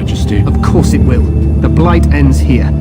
Majesty. Of course it will. The Blight ends here.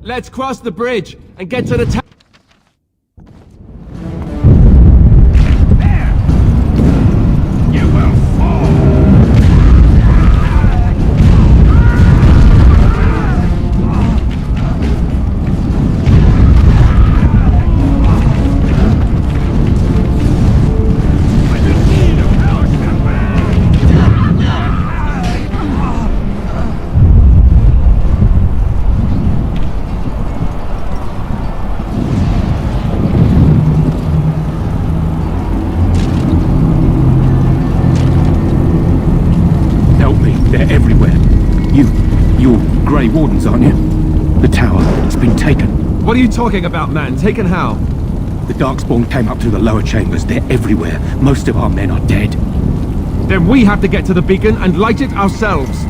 Let's cross the bridge and get to the town. They're everywhere. You're Grey Wardens, aren't you? The tower, it's been taken. What are you talking about, man? Taken how? The Darkspawn came up through the lower chambers. They're everywhere. Most of our men are dead. Then we have to get to the beacon and light it ourselves.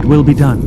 will be done.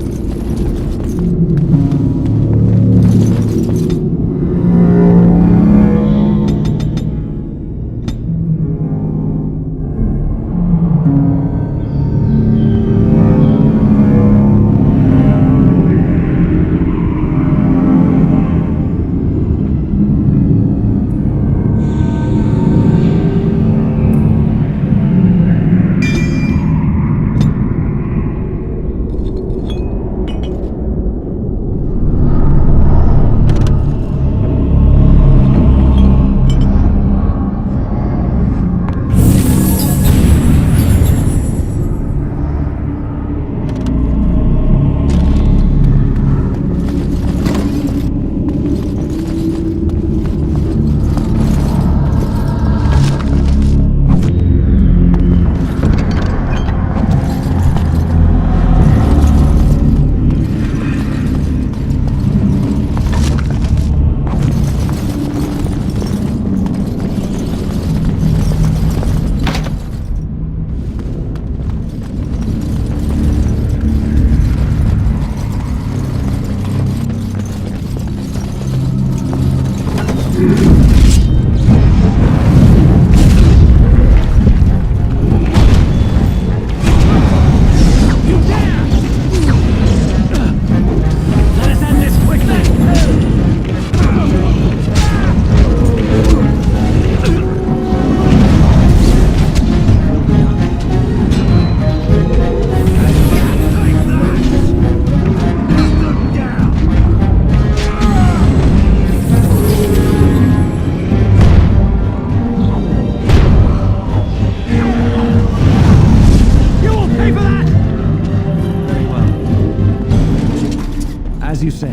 As you say.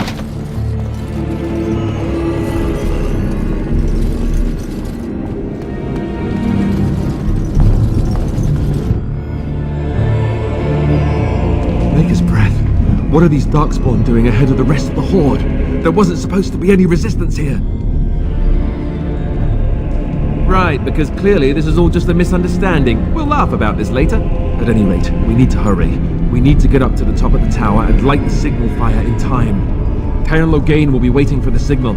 Maker's breath. What are these Darkspawn doing ahead of the rest of the Horde? There wasn't supposed to be any resistance here. Right, because clearly this is all just a misunderstanding. We'll laugh about this later. At any rate, we need to hurry. We need to get up to the top of the tower and light the signal fire in time. Cairn Logain will be waiting for the signal.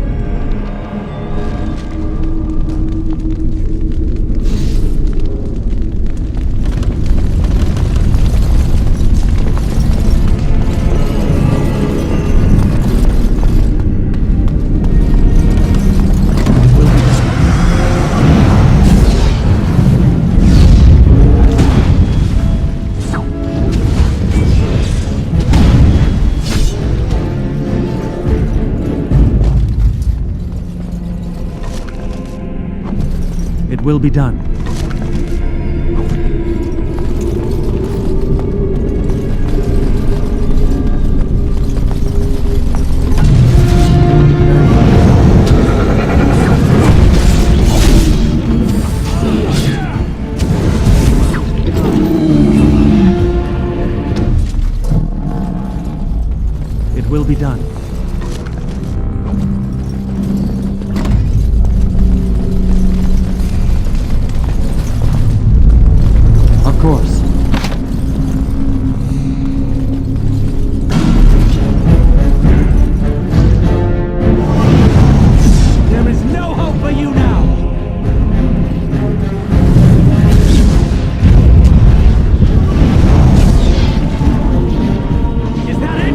It will be done. It will be done. Of course. There is no hope for you now! Is that it?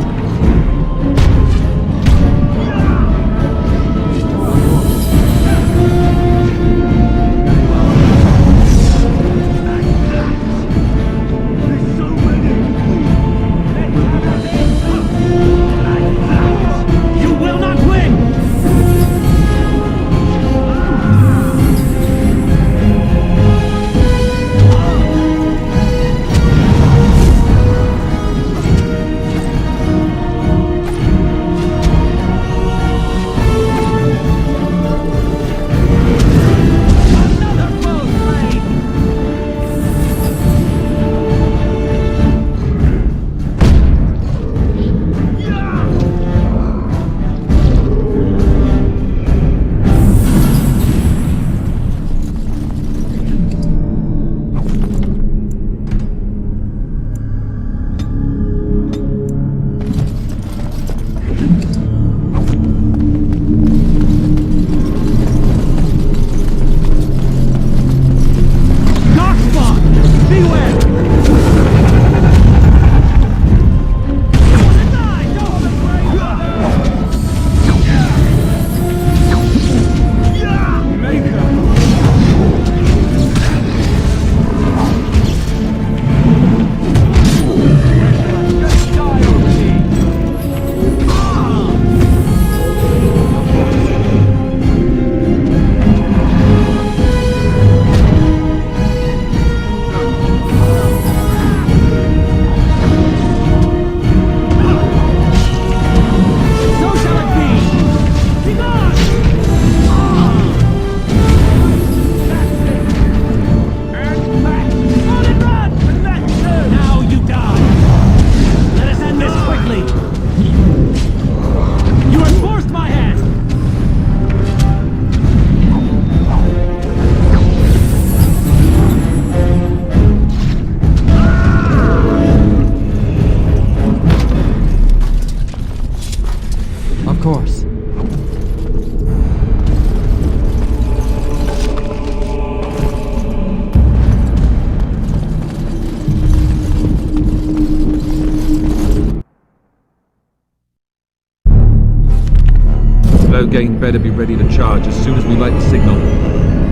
Gain better be ready to charge as soon as we light the signal.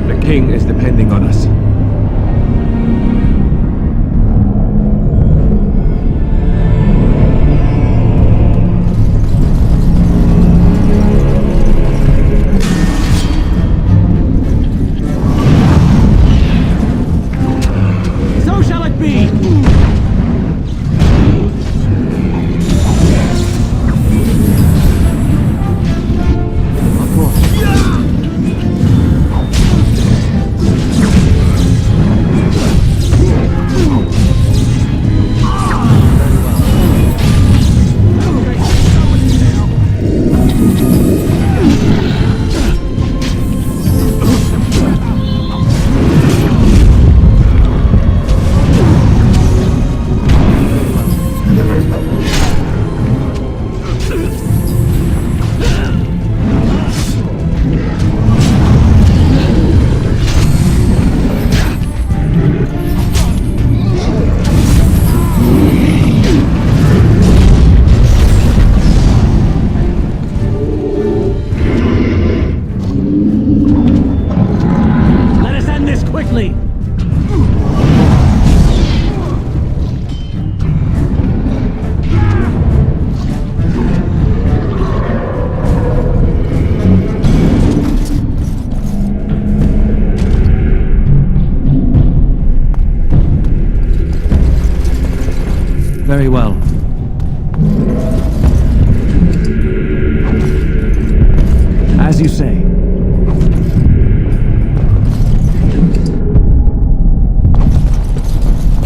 The king is depending on us. So shall it be! Of course. Let us end this quickly! Very well. As you say.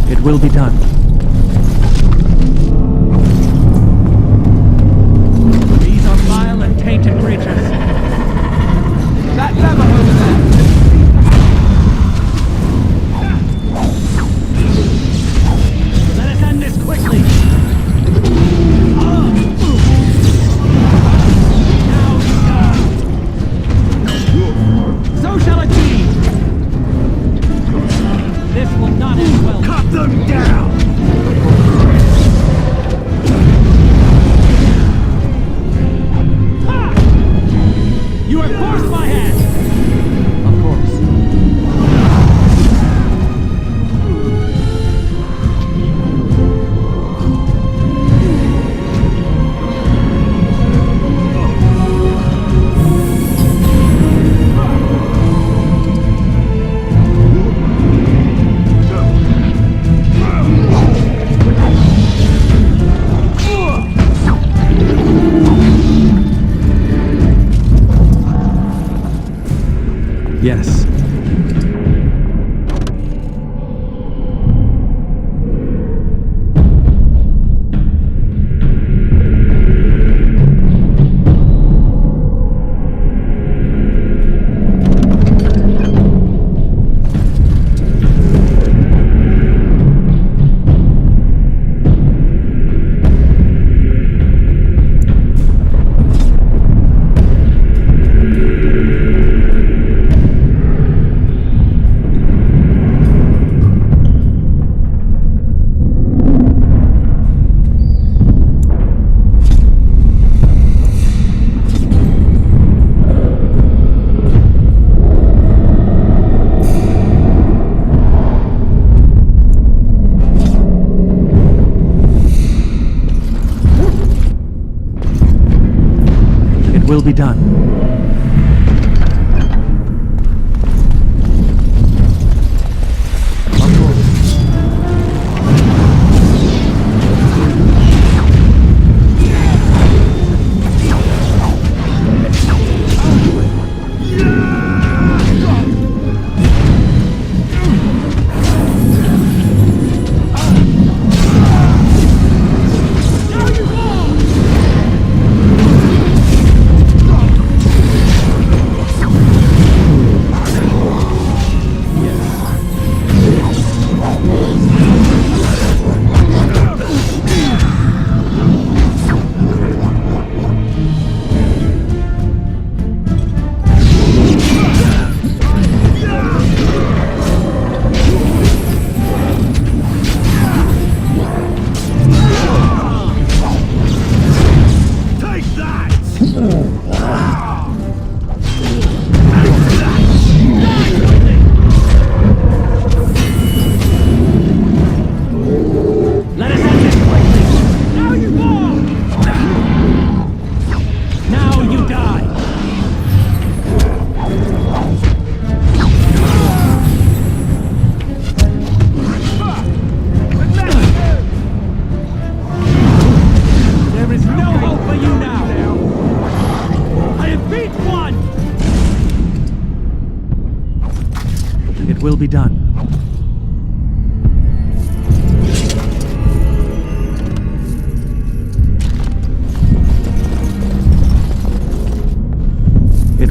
It will be done. These are vile and tainted creatures. That lever over there! Let us end this quickly! So shall it be! This will not end well. Cut them down! You have forced my hand! Of course. Yes. It will be done. Of course.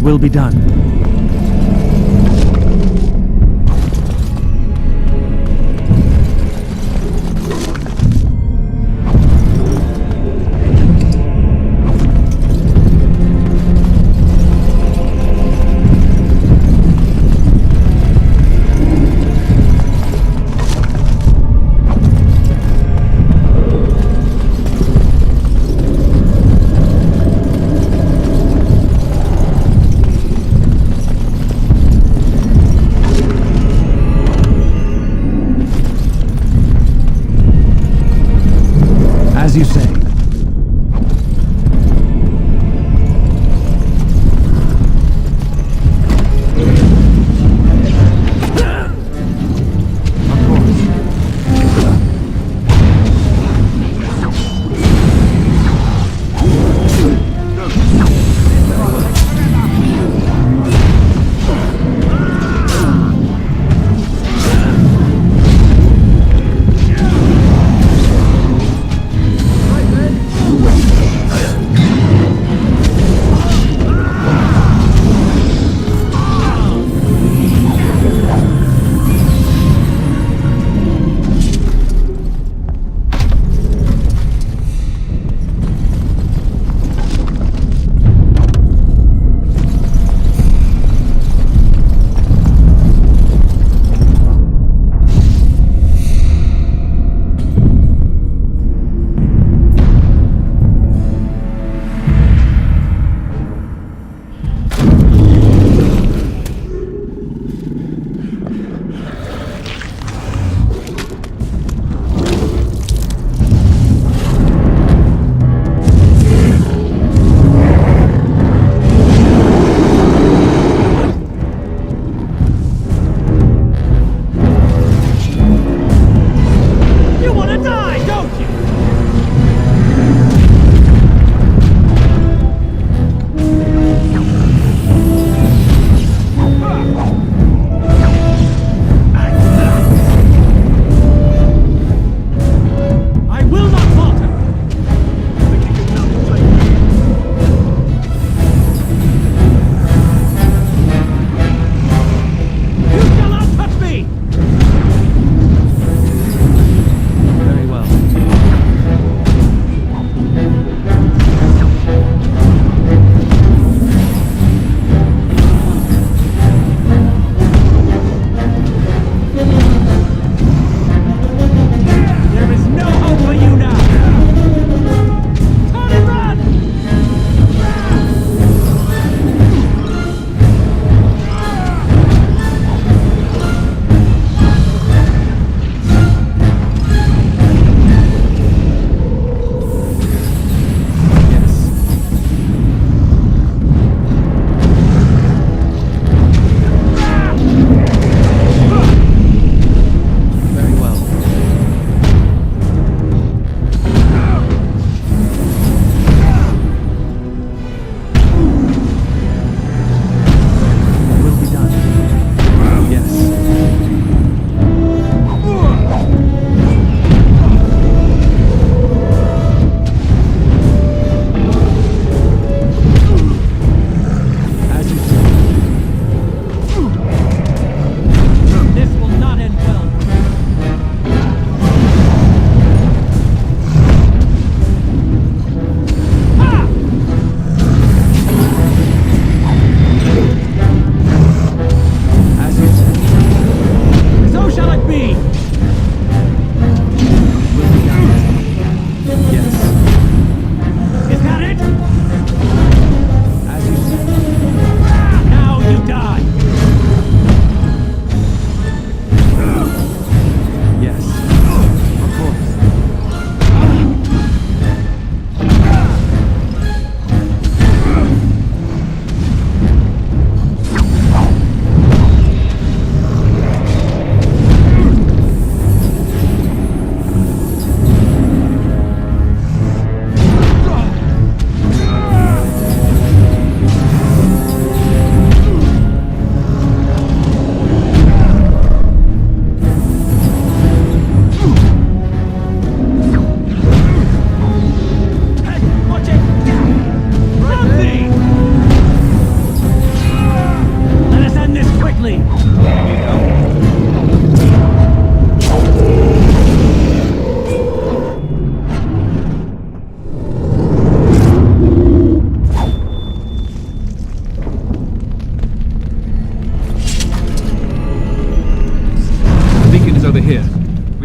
will be done.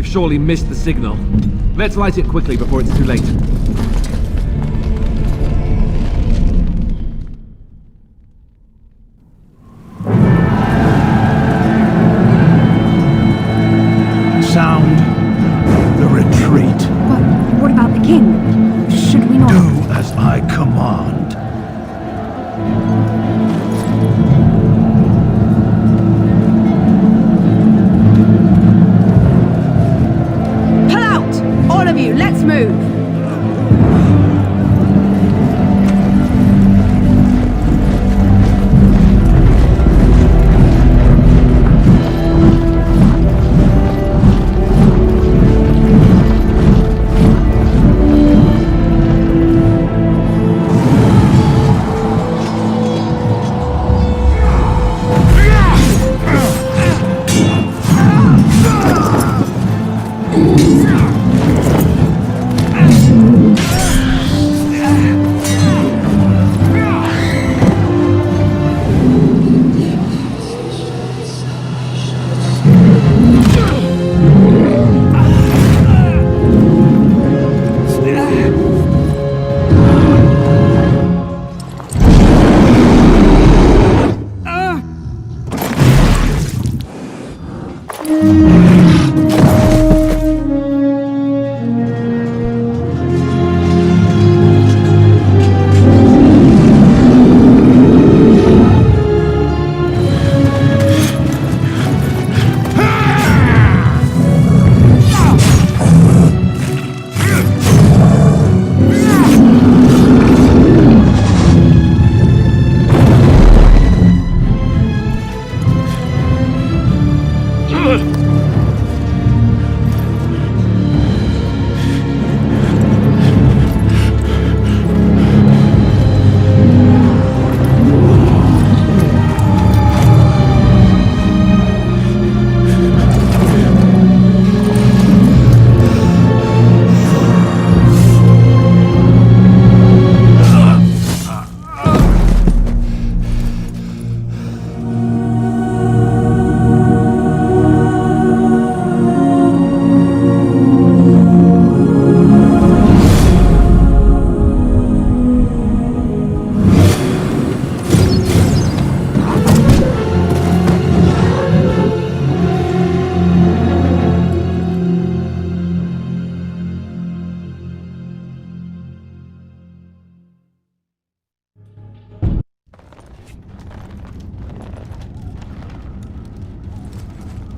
We've surely missed the signal. Let's light it quickly before it's too late. Sound the retreat. But what about the king? Should we not... Do as I command. Pull out! All of you, let's move!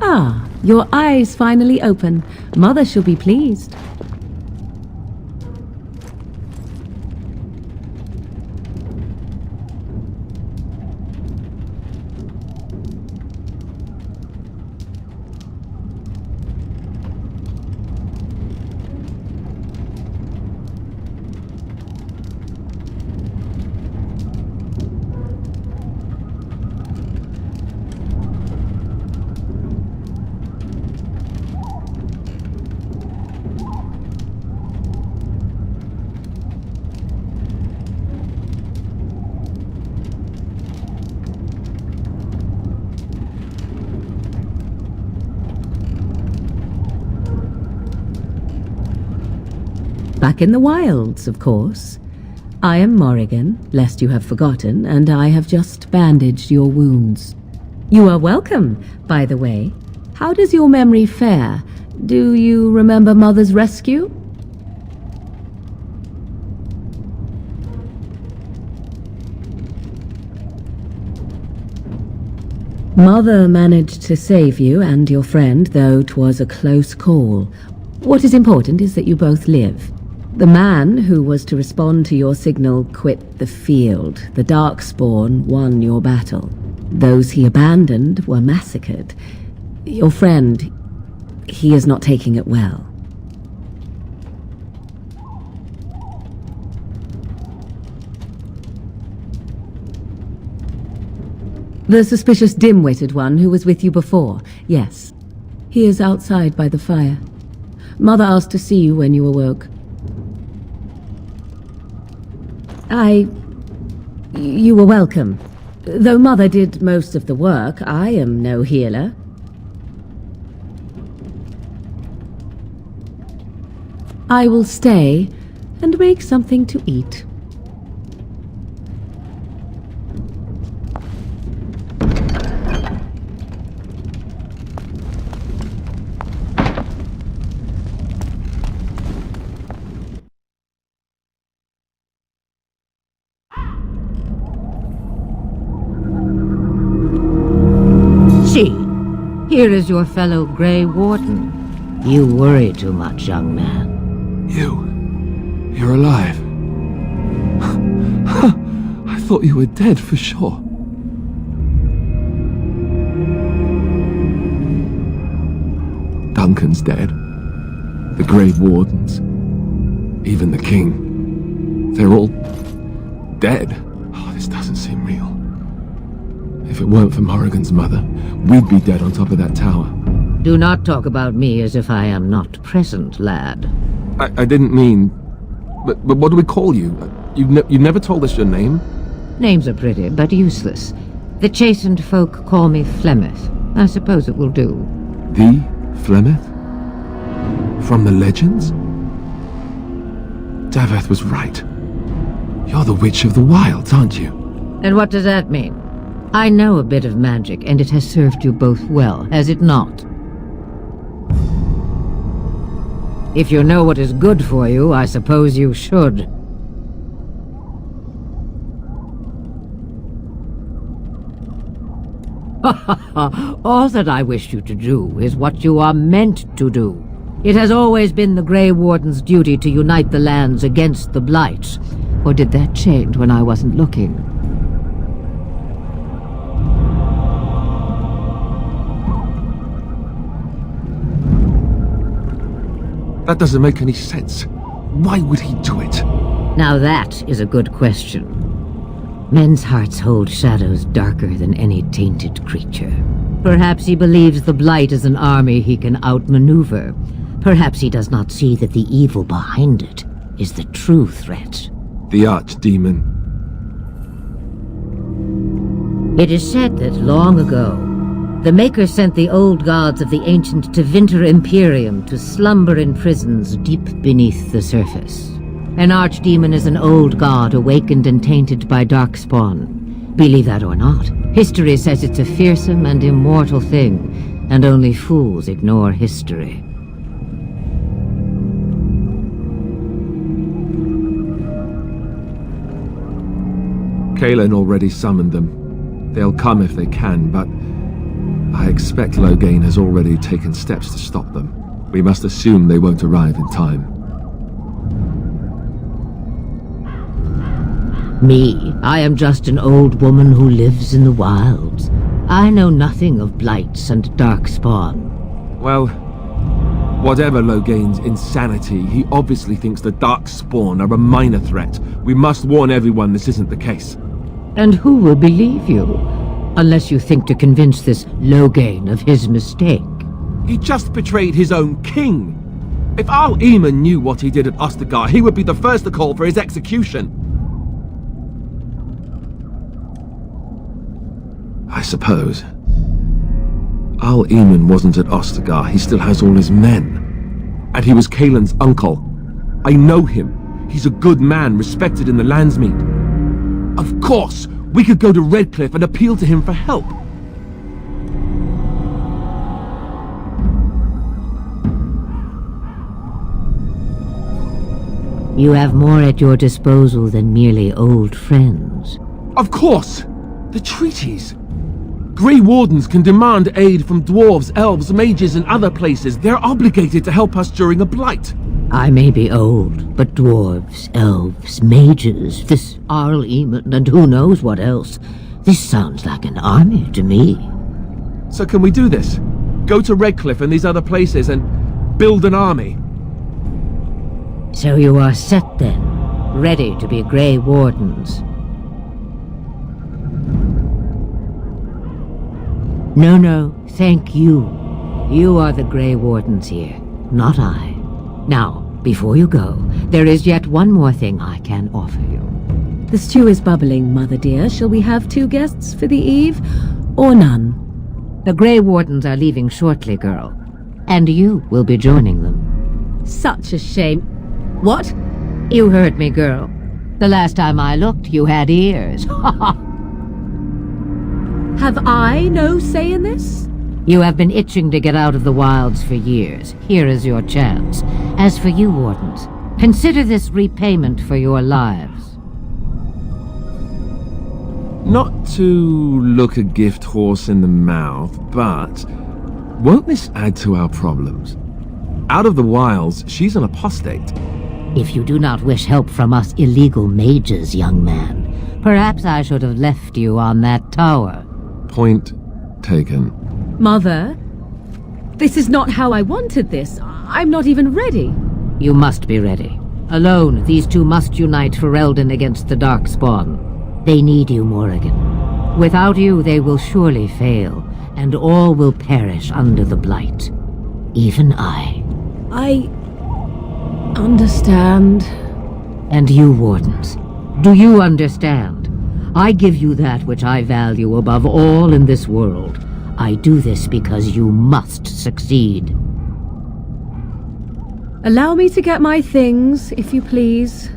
Ah, your eyes finally open. Mother shall be pleased. Back in the wilds, of course. I am Morrigan, lest you have forgotten, and I have just bandaged your wounds. You are welcome, by the way. How does your memory fare? Do you remember Mother's rescue? Mother managed to save you and your friend, though 'twas a close call. What is important is that you both live. The man who was to respond to your signal quit the field. The Darkspawn won your battle. Those he abandoned were massacred. Your friend, he is not taking it well. The suspicious dim-witted one who was with you before, yes. He is outside by the fire. Mother asked to see you when you awoke. You were welcome. Though Mother did most of the work, I am no healer. I will stay and make something to eat. See, here is your fellow Grey Warden. You worry too much, young man. You're alive. I thought you were dead for sure. Duncan's dead. The Grey Wardens. Even the King. They're all dead. Oh, this doesn't seem real. If it weren't for Morrigan's mother, we'd be dead on top of that tower. Do not talk about me as if I am not present, lad. I didn't mean... But what do we call you? You've never told us your name? Names are pretty, but useless. The chastened folk call me Flemeth. I suppose it will do. The Flemeth? From the legends? Daveth was right. You're the Witch of the Wilds, aren't you? And what does that mean? I know a bit of magic, and it has served you both well, has it not? If you know what is good for you, I suppose you should. All that I wish you to do is what you are meant to do. It has always been the Grey Warden's duty to unite the lands against the Blights. Or did that change when I wasn't looking? That doesn't make any sense. Why would he do it? Now that is a good question. Men's hearts hold shadows darker than any tainted creature. Perhaps he believes the Blight is an army he can outmaneuver. Perhaps he does not see that the evil behind it is the true threat. The Archdemon. It is said that long ago, the Maker sent the old gods of the ancient Tevinter Imperium to slumber in prisons deep beneath the surface. An archdemon is an old god awakened and tainted by darkspawn. Believe that or not, history says it's a fearsome and immortal thing, and only fools ignore history. Kaelin already summoned them. They'll come if they can, but I expect Loghain has already taken steps to stop them. We must assume they won't arrive in time. Me? I am just an old woman who lives in the wilds. I know nothing of blights and darkspawn. Well, whatever Loghain's insanity, he obviously thinks the Darkspawn are a minor threat. We must warn everyone this isn't the case. And who will believe you? Unless you think to convince this Loghain of his mistake. He just betrayed his own king. If Arl Eamon knew what he did at Ostagar, he would be the first to call for his execution. I suppose. Arl Eamon wasn't at Ostagar. He still has all his men. And he was Kaelin's uncle. I know him. He's a good man, respected in the Landsmeet. Of course, we could go to Redcliffe and appeal to him for help. You have more at your disposal than merely old friends. Of course! The treaties! Grey Wardens can demand aid from dwarves, elves, mages, and other places. They're obligated to help us during a blight. I may be old, but dwarves, elves, mages, this Arl Eamon, and who knows what else. This sounds like an army to me. So can we do this? Go to Redcliffe and these other places and build an army? So you are set then, ready to be Grey Wardens. No, thank you. You are the Grey Wardens here, not I. Now, before you go, there is yet one more thing I can offer you. The stew is bubbling, Mother dear. Shall we have 2 guests for the eve, or none? The Grey Wardens are leaving shortly, girl. And you will be joining them. Such a shame. What? You heard me, girl. The last time I looked, you had ears. Have I no say in this? You have been itching to get out of the wilds for years. Here is your chance. As for you, Wardens, consider this repayment for your lives. Not to look a gift horse in the mouth, but won't this add to our problems? Out of the wilds, she's an apostate. If you do not wish help from us illegal mages, young man, perhaps I should have left you on that tower. Point taken. Mother, this is not how I wanted this. I'm not even ready. You must be ready. Alone, these two must unite for Eldon against the Darkspawn. They need you, Morrigan. Without you, they will surely fail, and all will perish under the Blight. Even I. I understand. And you, Wardens, do you understand? I give you that which I value above all in this world. I do this because you must succeed. Allow me to get my things, if you please.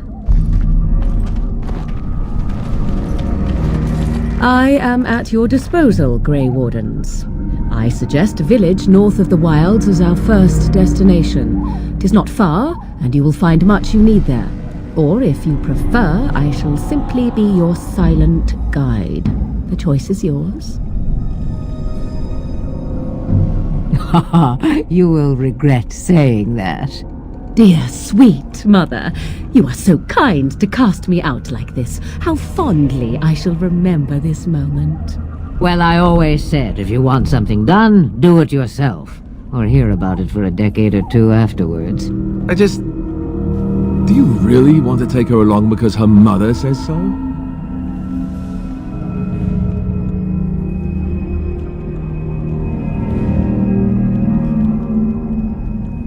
I am at your disposal, Grey Wardens. I suggest a village north of the wilds as our first destination. 'Tis not far, and you will find much you need there. Or, if you prefer, I shall simply be your silent guide. The choice is yours. You will regret saying that. Dear, sweet mother, you are so kind to cast me out like this. How fondly I shall remember this moment. Well, I always said, if you want something done, do it yourself. Or hear about it for a decade or two afterwards. Do you really want to take her along because her mother says so?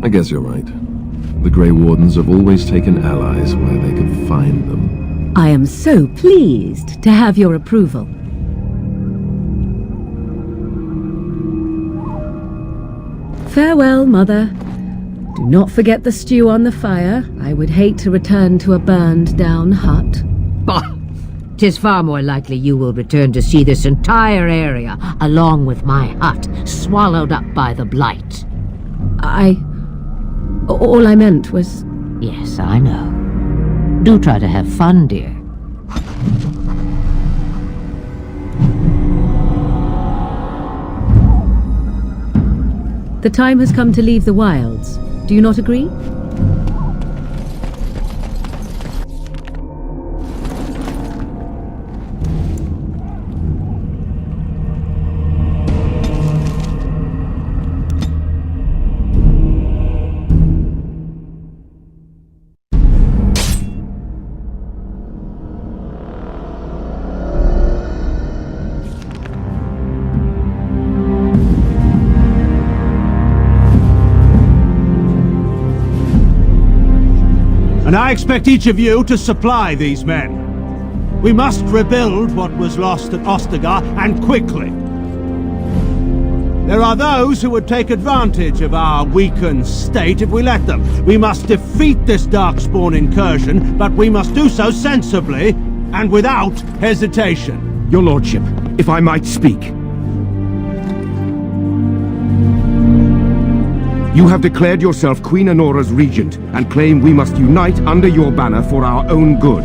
I guess you're right. The Grey Wardens have always taken allies where they could find them. I am so pleased to have your approval. Farewell, Mother. Do not forget the stew on the fire. I would hate to return to a burned-down hut. Bah! 'Tis far more likely you will return to see this entire area, along with my hut, swallowed up by the Blight. All I meant was... Yes, I know. Do try to have fun, dear. The time has come to leave the wilds. Do you not agree? And I expect each of you to supply these men. We must rebuild what was lost at Ostagar, and quickly. There are those who would take advantage of our weakened state if we let them. We must defeat this Darkspawn incursion, but we must do so sensibly and without hesitation. Your lordship, if I might speak. You have declared yourself Queen Anora's regent, and claim we must unite under your banner for our own good.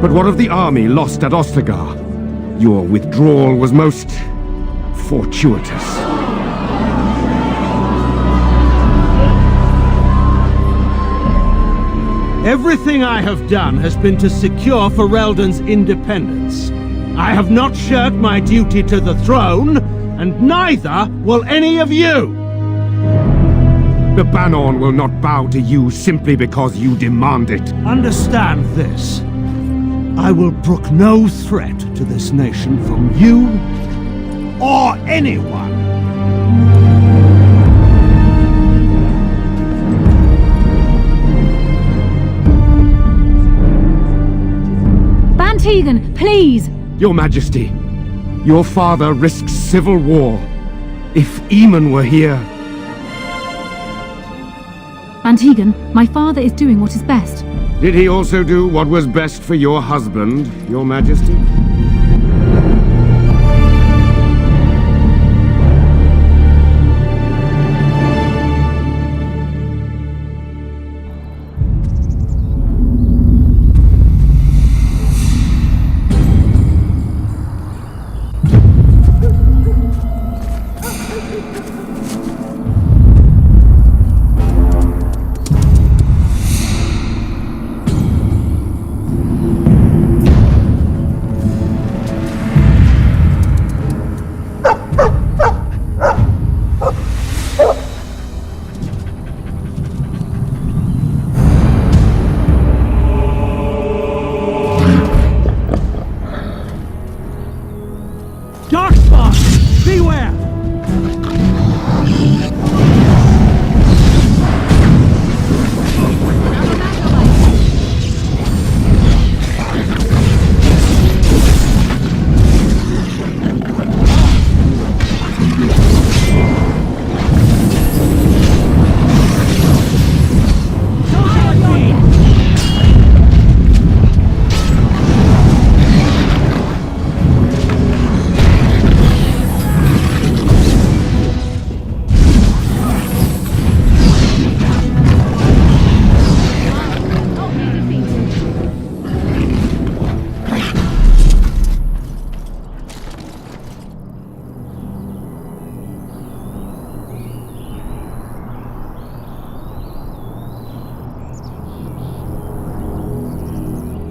But what of the army lost at Ostagar? Your withdrawal was most fortuitous. Everything I have done has been to secure Ferelden's independence. I have not shirked my duty to the throne, and neither will any of you! The Bannorn will not bow to you simply because you demand it. Understand this. I will brook no threat to this nation from you or anyone. Bantegan, please! Your Majesty, your father risks civil war. If Eamon were here... Antigon, my father is doing what is best. Did he also do what was best for your husband, Your Majesty? Darkspawn! Beware!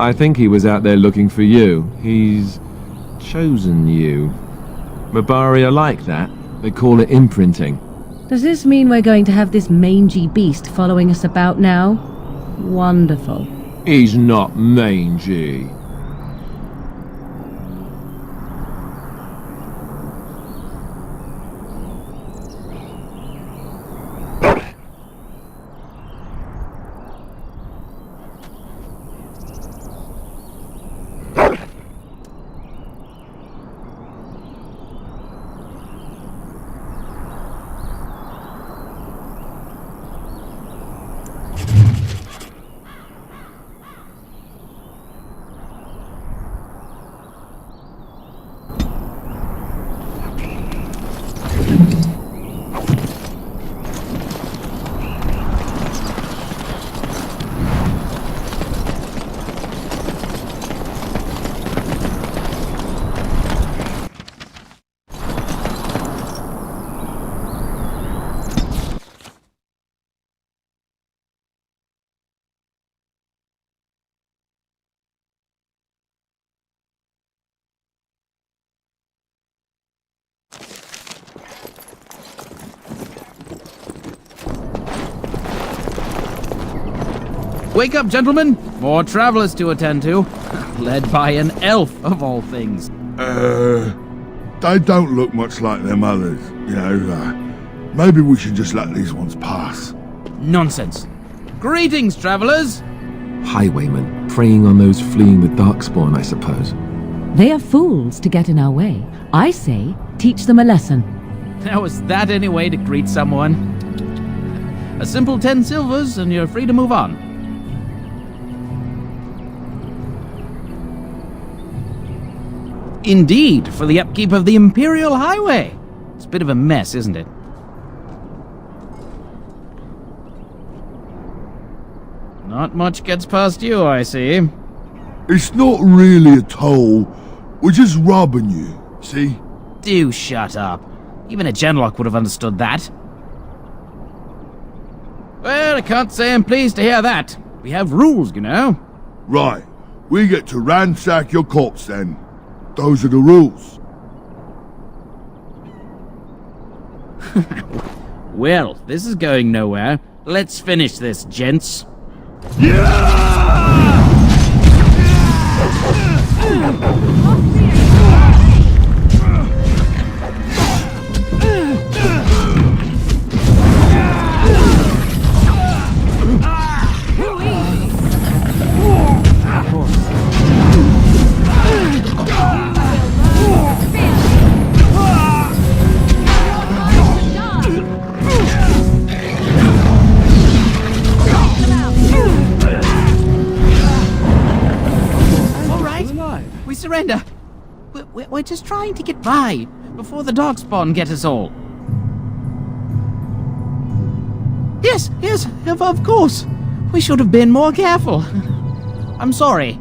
I think he was out there looking for you. He's chosen you. Mabari are like that. They call it imprinting. Does this mean we're going to have this mangy beast following us about now? Wonderful. He's not mangy. Wake up, gentlemen! More travelers to attend to. Led by an elf, of all things. They don't look much like them others, you know. Maybe we should just let these ones pass. Nonsense. Greetings, travelers! Highwaymen, preying on those fleeing the Darkspawn, I suppose. They are fools to get in our way. I say, teach them a lesson. How is that any way to greet someone? A simple 10 silvers and you're free to move on. Indeed, for the upkeep of the Imperial Highway. It's a bit of a mess, isn't it? Not much gets past you, I see. It's not really a toll. We're just robbing you, see? Do shut up. Even a Genlock would have understood that. Well, I can't say I'm pleased to hear that. We have rules, you know. Right. We get to ransack your corpse then. Those are the rules. Well, this is going nowhere. Let's finish this, gents. friend. We're just trying to get by before the Darkspawn get us all. Yes, of course. We should have been more careful. I'm sorry.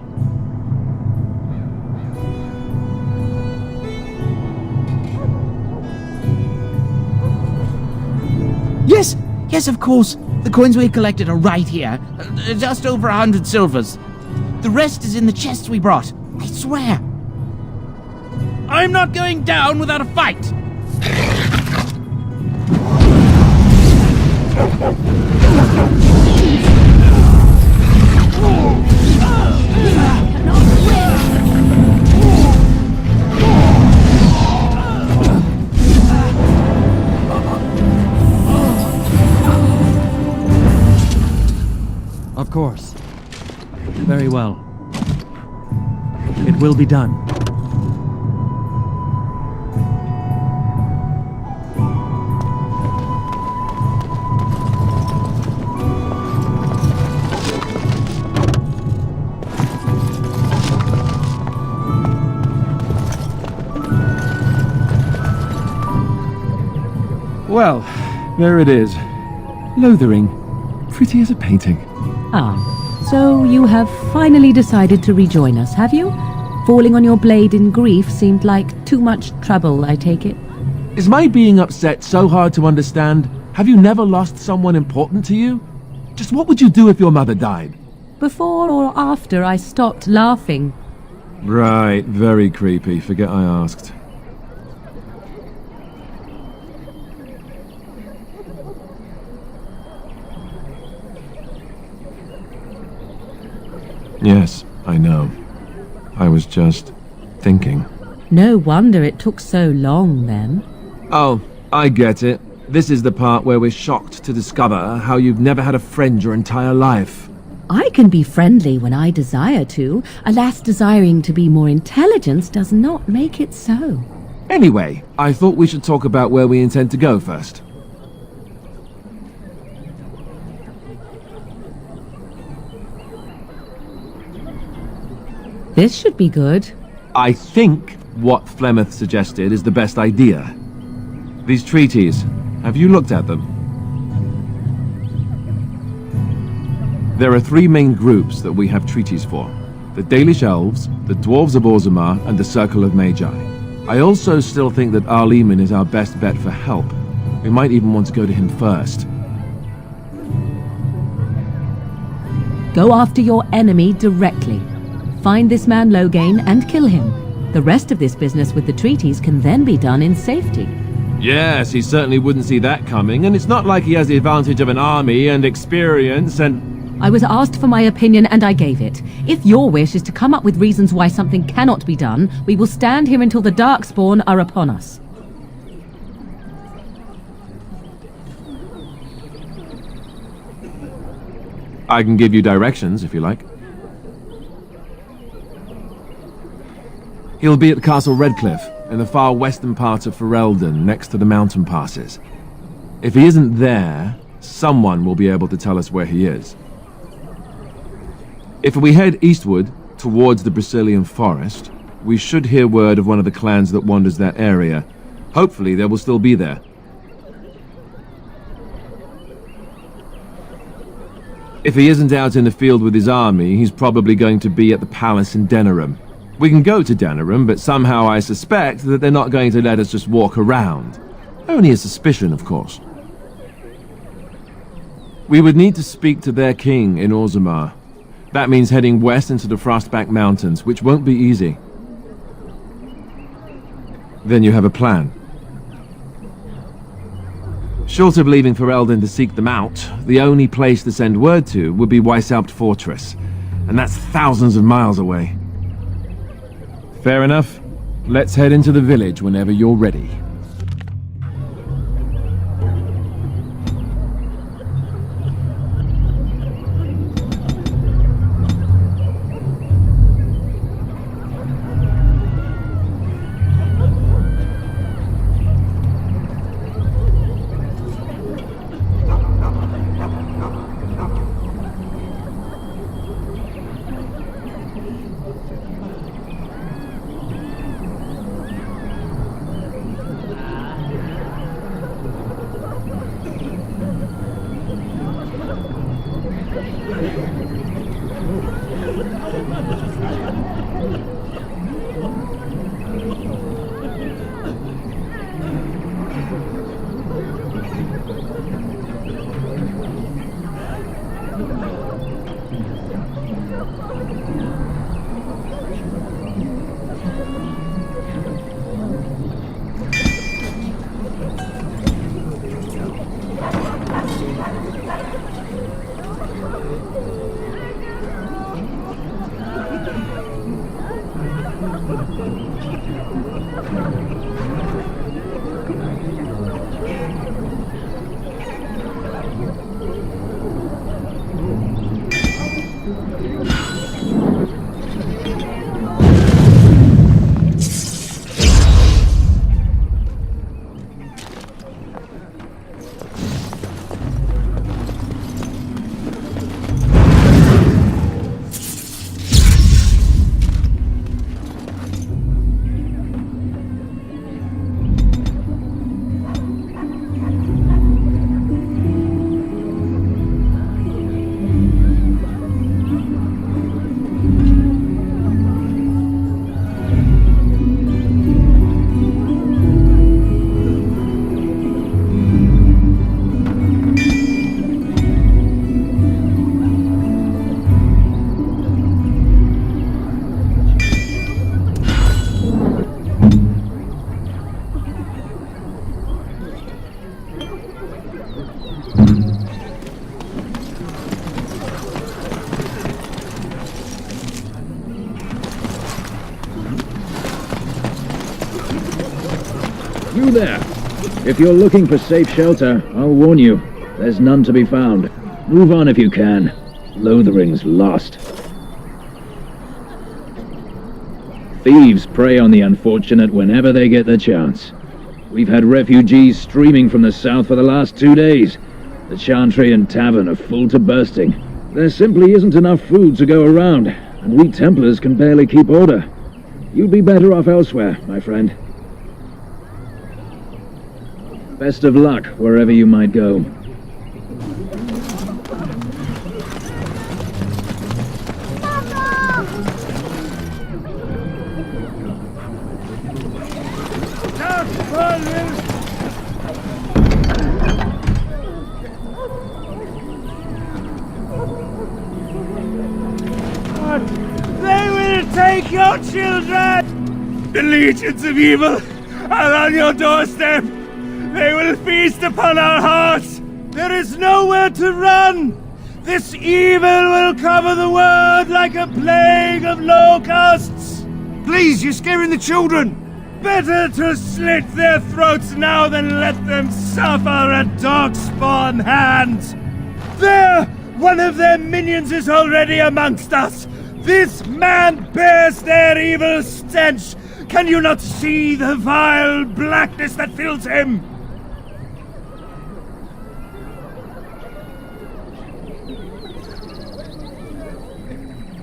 Yes, of course. The coins we collected are right here. Just over 100 silvers. The rest is in the chests we brought. I swear. I'm not going down without a fight! Of course. Very well. It will be done. Well, there it is. Lothering. Pretty as a painting. Ah, so you have finally decided to rejoin us, have you? Falling on your blade in grief seemed like too much trouble, I take it. Is my being upset so hard to understand? Have you never lost someone important to you? Just what would you do if your mother died? Before or after I stopped laughing? Right, very creepy. Forget I asked. Yes, I know. I was just thinking. No wonder it took so long, then. Oh, I get it. This is the part where we're shocked to discover how you've never had a friend your entire life. I can be friendly when I desire to. Alas, desiring to be more intelligent does not make it so. Anyway, I thought we should talk about where we intend to go first. This should be good. I think what Flemeth suggested is the best idea. These treaties, have you looked at them? There are three main groups that we have treaties for. The Dalish Elves, the Dwarves of Orzammar, and the Circle of Magi. I also still think that Arleman is our best bet for help. We might even want to go to him first. Go after your enemy directly. Find this man Loghain and kill him. The rest of this business with the treaties can then be done in safety. Yes, he certainly wouldn't see that coming, and it's not like he has the advantage of an army and experience and... I was asked for my opinion and I gave it. If your wish is to come up with reasons why something cannot be done, we will stand here until the Darkspawn are upon us. I can give you directions, if you like. He'll be at Castle Redcliffe, in the far western part of Ferelden, next to the mountain passes. If he isn't there, someone will be able to tell us where he is. If we head eastward, towards the Brisilian Forest, we should hear word of one of the clans that wanders that area. Hopefully they will still be there. If he isn't out in the field with his army, he's probably going to be at the palace in Denerim. We can go to Denerim, but somehow I suspect that they're not going to let us just walk around. Only a suspicion, of course. We would need to speak to their king in Orzammar. That means heading west into the Frostback Mountains, which won't be easy. Then you have a plan. Short of leaving Ferelden to seek them out, the only place to send word to would be Weishaupt Fortress, and that's thousands of miles away. Fair enough. Let's head into the village whenever you're ready. through there. If you're looking for safe shelter, I'll warn you, there's none to be found. Move on if you can. Lothering's lost. Thieves prey on the unfortunate whenever they get the chance. We've had refugees streaming from the south for the last 2 days. The Chantry and Tavern are full to bursting. There simply isn't enough food to go around, and we Templars can barely keep order. You'd be better off elsewhere, my friend. Best of luck wherever you might go. They will take your children! The legions of evil are on your doorstep! They will feast upon our hearts! There is nowhere to run! This evil will cover the world like a plague of locusts! Please, you're scaring the children! Better to slit their throats now than let them suffer at Darkspawn hands! There! One of their minions is already amongst us! This man bears their evil stench! Can you not see the vile blackness that fills him?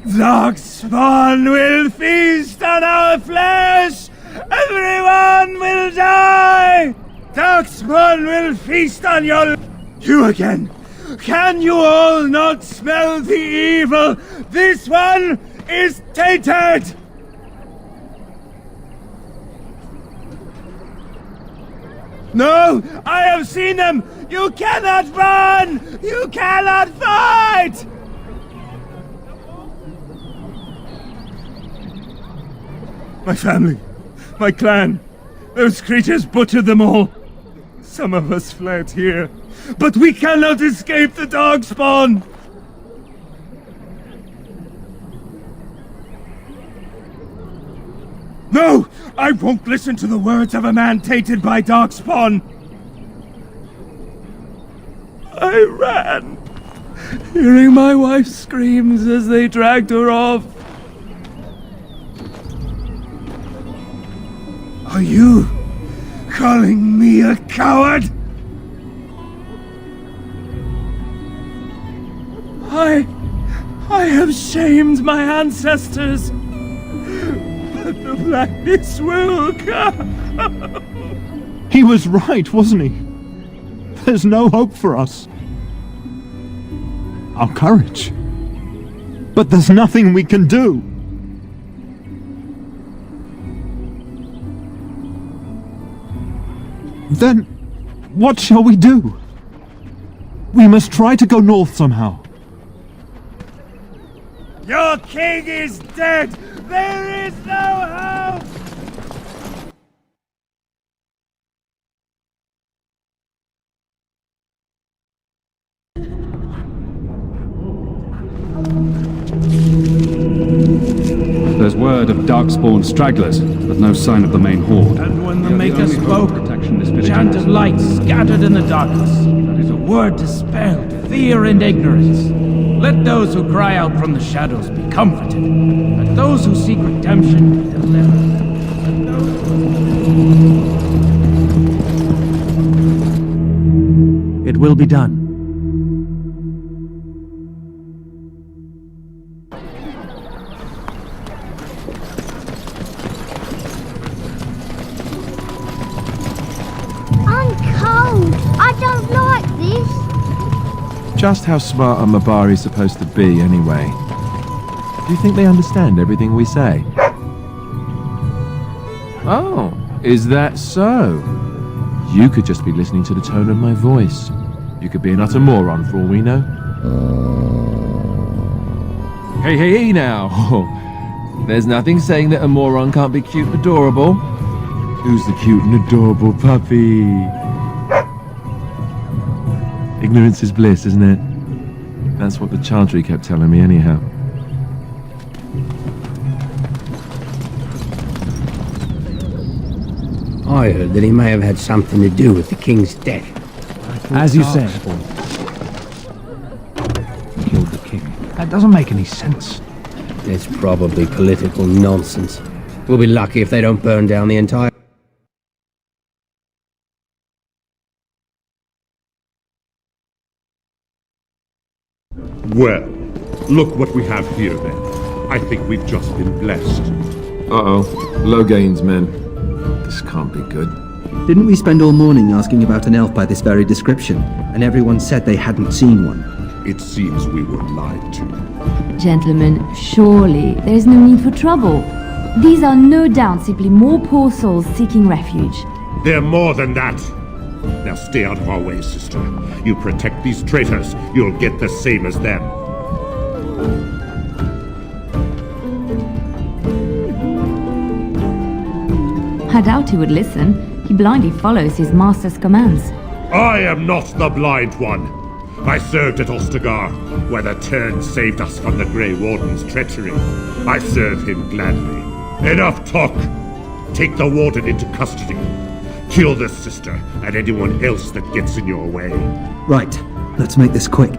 Darkspawn will feast on our flesh! Everyone will die! Darkspawn will feast on your... You again! Can you all not smell the evil? This one is tainted! No! I have seen them! You cannot run! You cannot fight! My family, my clan, those creatures butchered them all. Some of us fled here, but we cannot escape the Darkspawn! No! I won't listen to the words of a man tainted by Darkspawn! I ran, hearing my wife's screams as they dragged her off. Are you calling me a coward? I have shamed my ancestors, but the blackness will come. He was right, wasn't he? There's no hope for us. Our courage. But there's nothing we can do. Then, what shall we do? We must try to go north somehow. Your king is dead! There is no hope! There's word of Darkspawn stragglers, but no sign of the main horde. And when the Maker spoke, chant of light scattered in the darkness. That is a word dispelled fear and ignorance. Let those who cry out from the shadows be comforted. Let those who seek redemption be delivered. It will be done. Just how smart are Mabari supposed to be, anyway? Do you think they understand everything we say? Oh, is that so? You could just be listening to the tone of my voice. You could be an utter moron for all we know. Hey now! There's nothing saying that a moron can't be cute and adorable. Who's the cute and adorable puppy? Ignorance is bliss, isn't it? That's what the Chantry kept telling me anyhow. I heard that he may have had something to do with the king's death. As you say. Killed the king. That doesn't make any sense. It's probably political nonsense. We'll be lucky if they don't burn down the entire... Well, look what we have here then. I think we've just been blessed. Uh-oh. Low gains, men. This can't be good. Didn't we spend all morning asking about an elf by this very description, and everyone said they hadn't seen one? It seems we were lied to. Gentlemen, surely there is no need for trouble. These are no doubt simply more poor souls seeking refuge. They're more than that. Now stay out of our way, sister. You protect these traitors, you'll get the same as them. I doubt he would listen. He blindly follows his master's commands. I am not the blind one. I served at Ostagar, where the Turn saved us from the Grey Warden's treachery. I serve him gladly. Enough talk! Take the Warden into custody. Kill this sister and anyone else that gets in your way. Right, let's make this quick.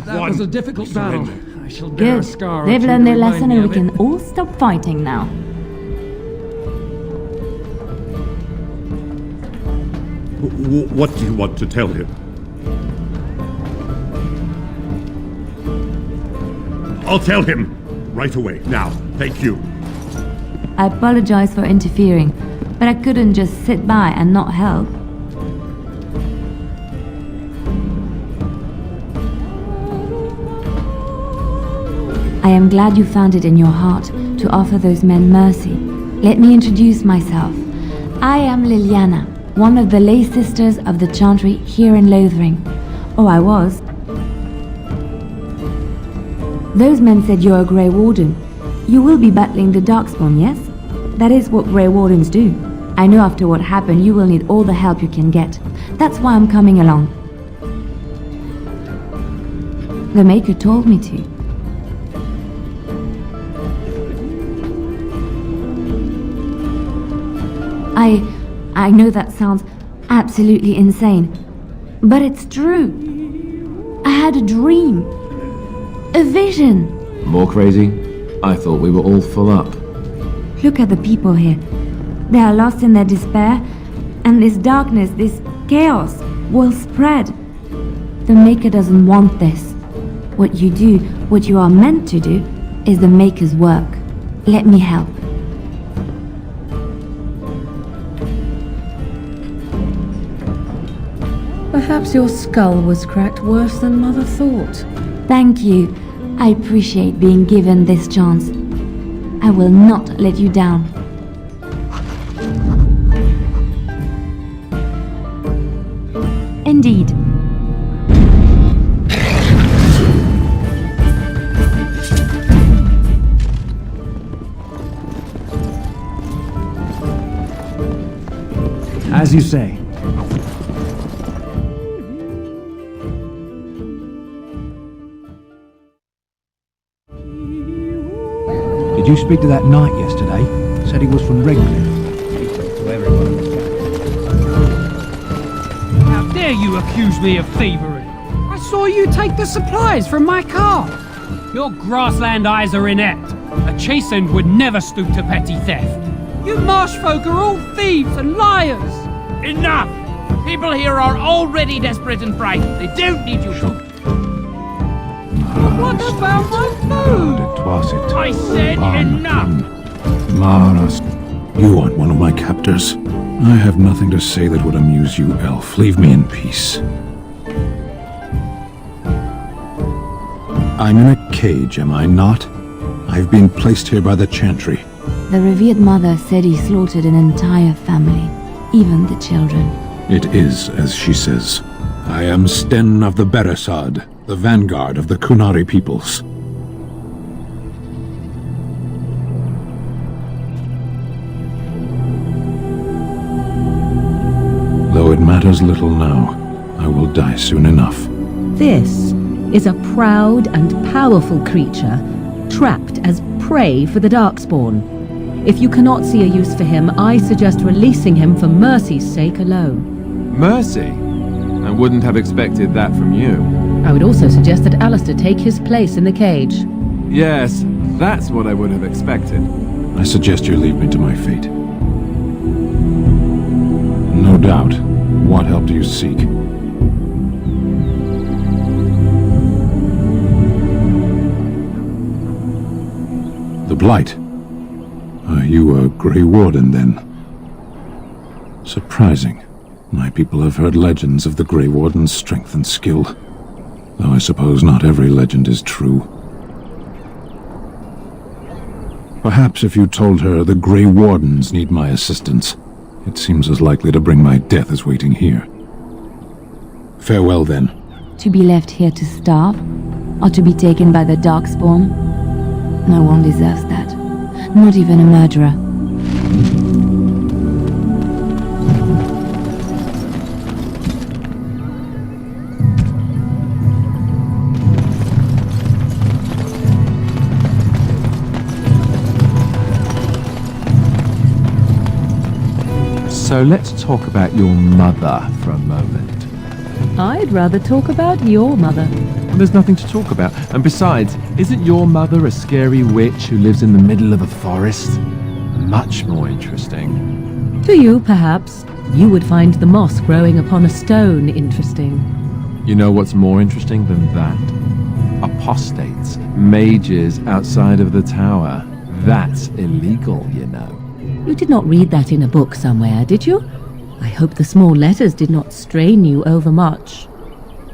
That was a difficult battle. I shall bear a Good. scar or They've two learned to their remind lesson me and we of can it. all stop fighting now. What do you want to tell him? I'll tell him! Right away, now. Thank you. I apologize for interfering, but I couldn't just sit by and not help. I am glad you found it in your heart to offer those men mercy. Let me introduce myself. I am Liliana, one of the lay sisters of the Chantry here in Lothering. Oh, I was. Those men said you're a Grey Warden. You will be battling the Darkspawn, yes? That is what Grey Wardens do. I know after what happened you will need all the help you can get. That's why I'm coming along. The Maker told me to. I know that sounds absolutely insane, but it's true. I had a dream. A vision. More crazy? I thought we were all full up. Look at the people here. They are lost in their despair, and this darkness, this chaos, will spread. The Maker doesn't want this. What you do, what you are meant to do, is the Maker's work. Let me help. Perhaps your skull was cracked worse than Mother thought. Thank you. I appreciate being given this chance. I will not let you down. Indeed. As you say. Did you speak to that knight yesterday? Said he was from Redcliffe. How dare you accuse me of thievery? I saw you take the supplies from my car. Your grassland eyes are inept. A chastened would never stoop to petty theft. You marsh folk are all thieves and liars. Enough! People here are already desperate and frightened. They don't need you to... What about my food? I said enough! Maras, you aren't one of my captors. I have nothing to say that would amuse you, elf. Leave me in peace. I'm in a cage, am I not? I've been placed here by the Chantry. The revered mother said he slaughtered an entire family, even the children. It is as she says. I am Sten of the Beresad, the vanguard of the Kunari peoples. Though it matters little now, I will die soon enough. This is a proud and powerful creature, trapped as prey for the Darkspawn. If you cannot see a use for him, I suggest releasing him for mercy's sake alone. Mercy? I wouldn't have expected that from you. I would also suggest that Alistair take his place in the cage. Yes, that's what I would have expected. I suggest you leave me to my fate. No doubt. What help do you seek? The Blight. Are you a Grey Warden, then? Surprising. My people have heard legends of the Grey Warden's strength and skill. Though I suppose not every legend is true. Perhaps if you told her the Grey Wardens need my assistance, it seems as likely to bring my death as waiting here. Farewell, then. To be left here to starve? Or to be taken by the Darkspawn? No one deserves that. Not even a murderer. So let's talk about your mother for a moment. I'd rather talk about your mother. Well, there's nothing to talk about. And besides, isn't your mother a scary witch who lives in the middle of a forest? Much more interesting. To you, perhaps, you would find the moss growing upon a stone interesting. You know what's more interesting than that? Apostates, mages outside of the tower. That's illegal, you know. You did not read that in a book somewhere, did you? I hope the small letters did not strain you overmuch.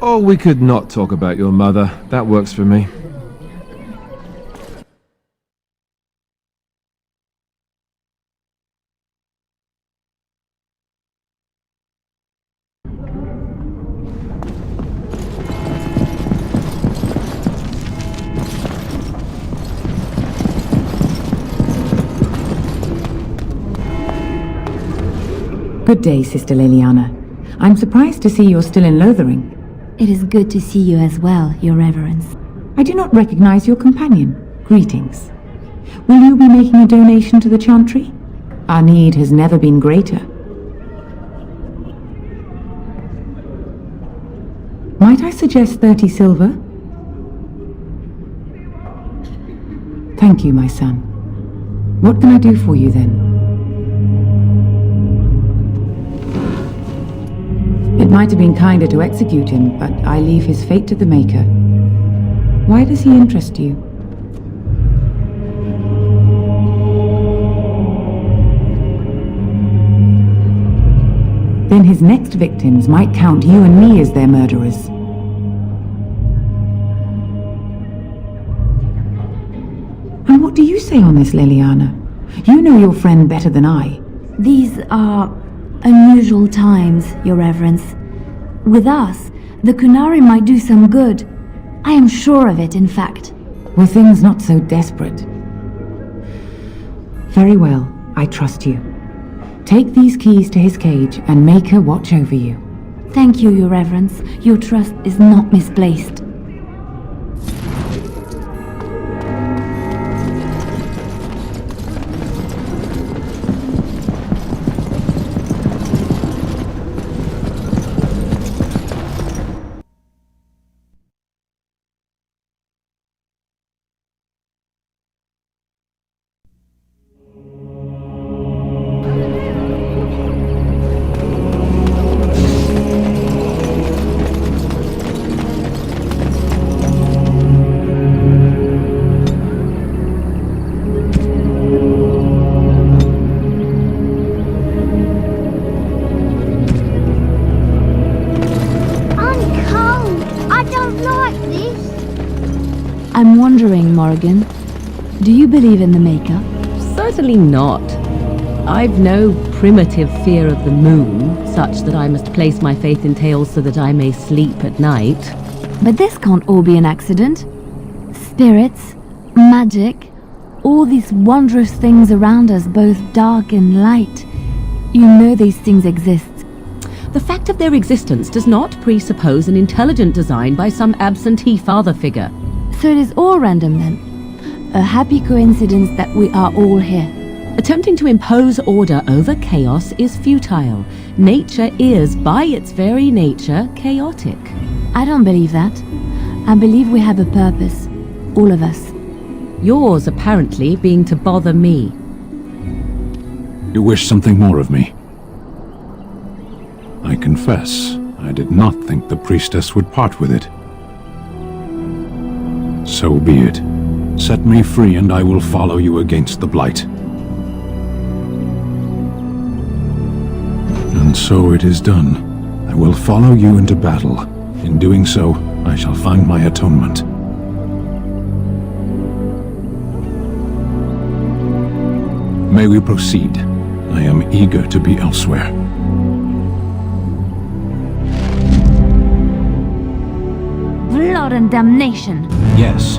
Oh, we could not talk about your mother. That works for me. Good day, Sister Leliana. I'm surprised to see you're still in Lothering. It is good to see you as well, Your Reverence. I do not recognize your companion. Greetings. Will you be making a donation to the Chantry? Our need has never been greater. Might I suggest 30 silver? Thank you, my son. What can I do for you then? It might have been kinder to execute him, but I leave his fate to the Maker. Why does he interest you? Then his next victims might count you and me as their murderers. And what do you say on this, Leliana? You know your friend better than I. These are unusual times, Your Reverence. With us, the Kunari might do some good. I am sure of it, in fact. Were things not so desperate? Very well, I trust you. Take these keys to his cage and make her watch over you. Thank you, Your Reverence. Your trust is not misplaced. I'm wondering, Morrigan, do you believe in the Maker? Certainly not. I've no primitive fear of the moon, such that I must place my faith in tales so that I may sleep at night. But this can't all be an accident. Spirits, magic, all these wondrous things around us, both dark and light. You know these things exist. The fact of their existence does not presuppose an intelligent design by some absentee father figure. So it is all random then. A happy coincidence that we are all here. Attempting to impose order over chaos is futile. Nature is, by its very nature, chaotic. I don't believe that. I believe we have a purpose. All of us. Yours, apparently, being to bother me. You wish something more of me? I confess, I did not think the priestess would part with it. So be it. Set me free and I will follow you against the Blight. And so it is done. I will follow you into battle. In doing so, I shall find my atonement. May we proceed? I am eager to be elsewhere. Blood and damnation. Yes.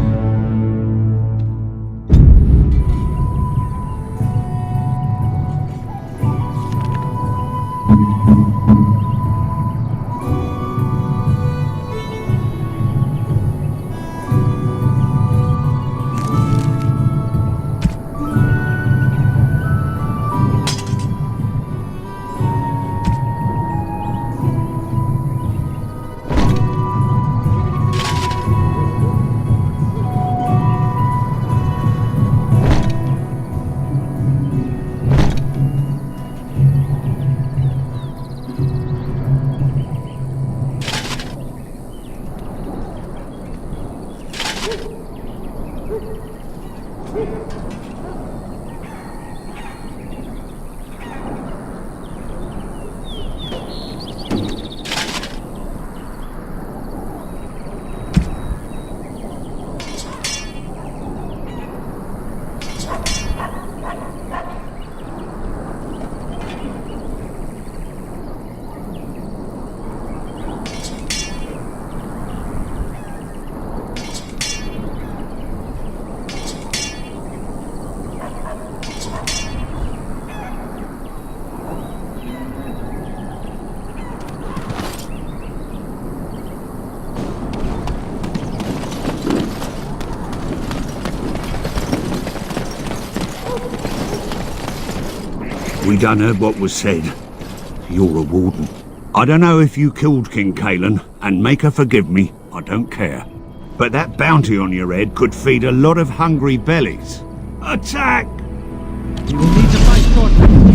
We done heard what was said. You're a warden. I don't know if you killed King Cailan, and make her forgive me, I don't care. But that bounty on your head could feed a lot of hungry bellies. Attack! You will need to fight shortly.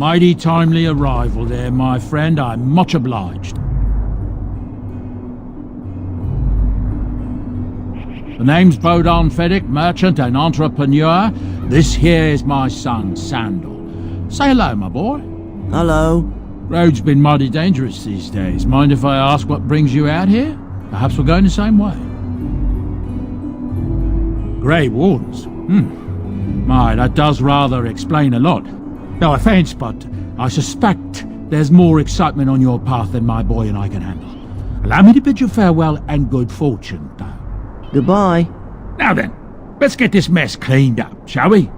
Mighty timely arrival there, my friend. I'm much obliged. The name's Bodon Feddick, merchant and entrepreneur. This here is my son, Sandal. Say hello, my boy. Hello. Road's been mighty dangerous these days. Mind if I ask what brings you out here? Perhaps we're going the same way. Grey Wardens? My, that does rather explain a lot. No offence, but I suspect there's more excitement on your path than my boy and I can handle. Allow me to bid you farewell and good fortune, though. Goodbye. Now then, let's get this mess cleaned up, shall we?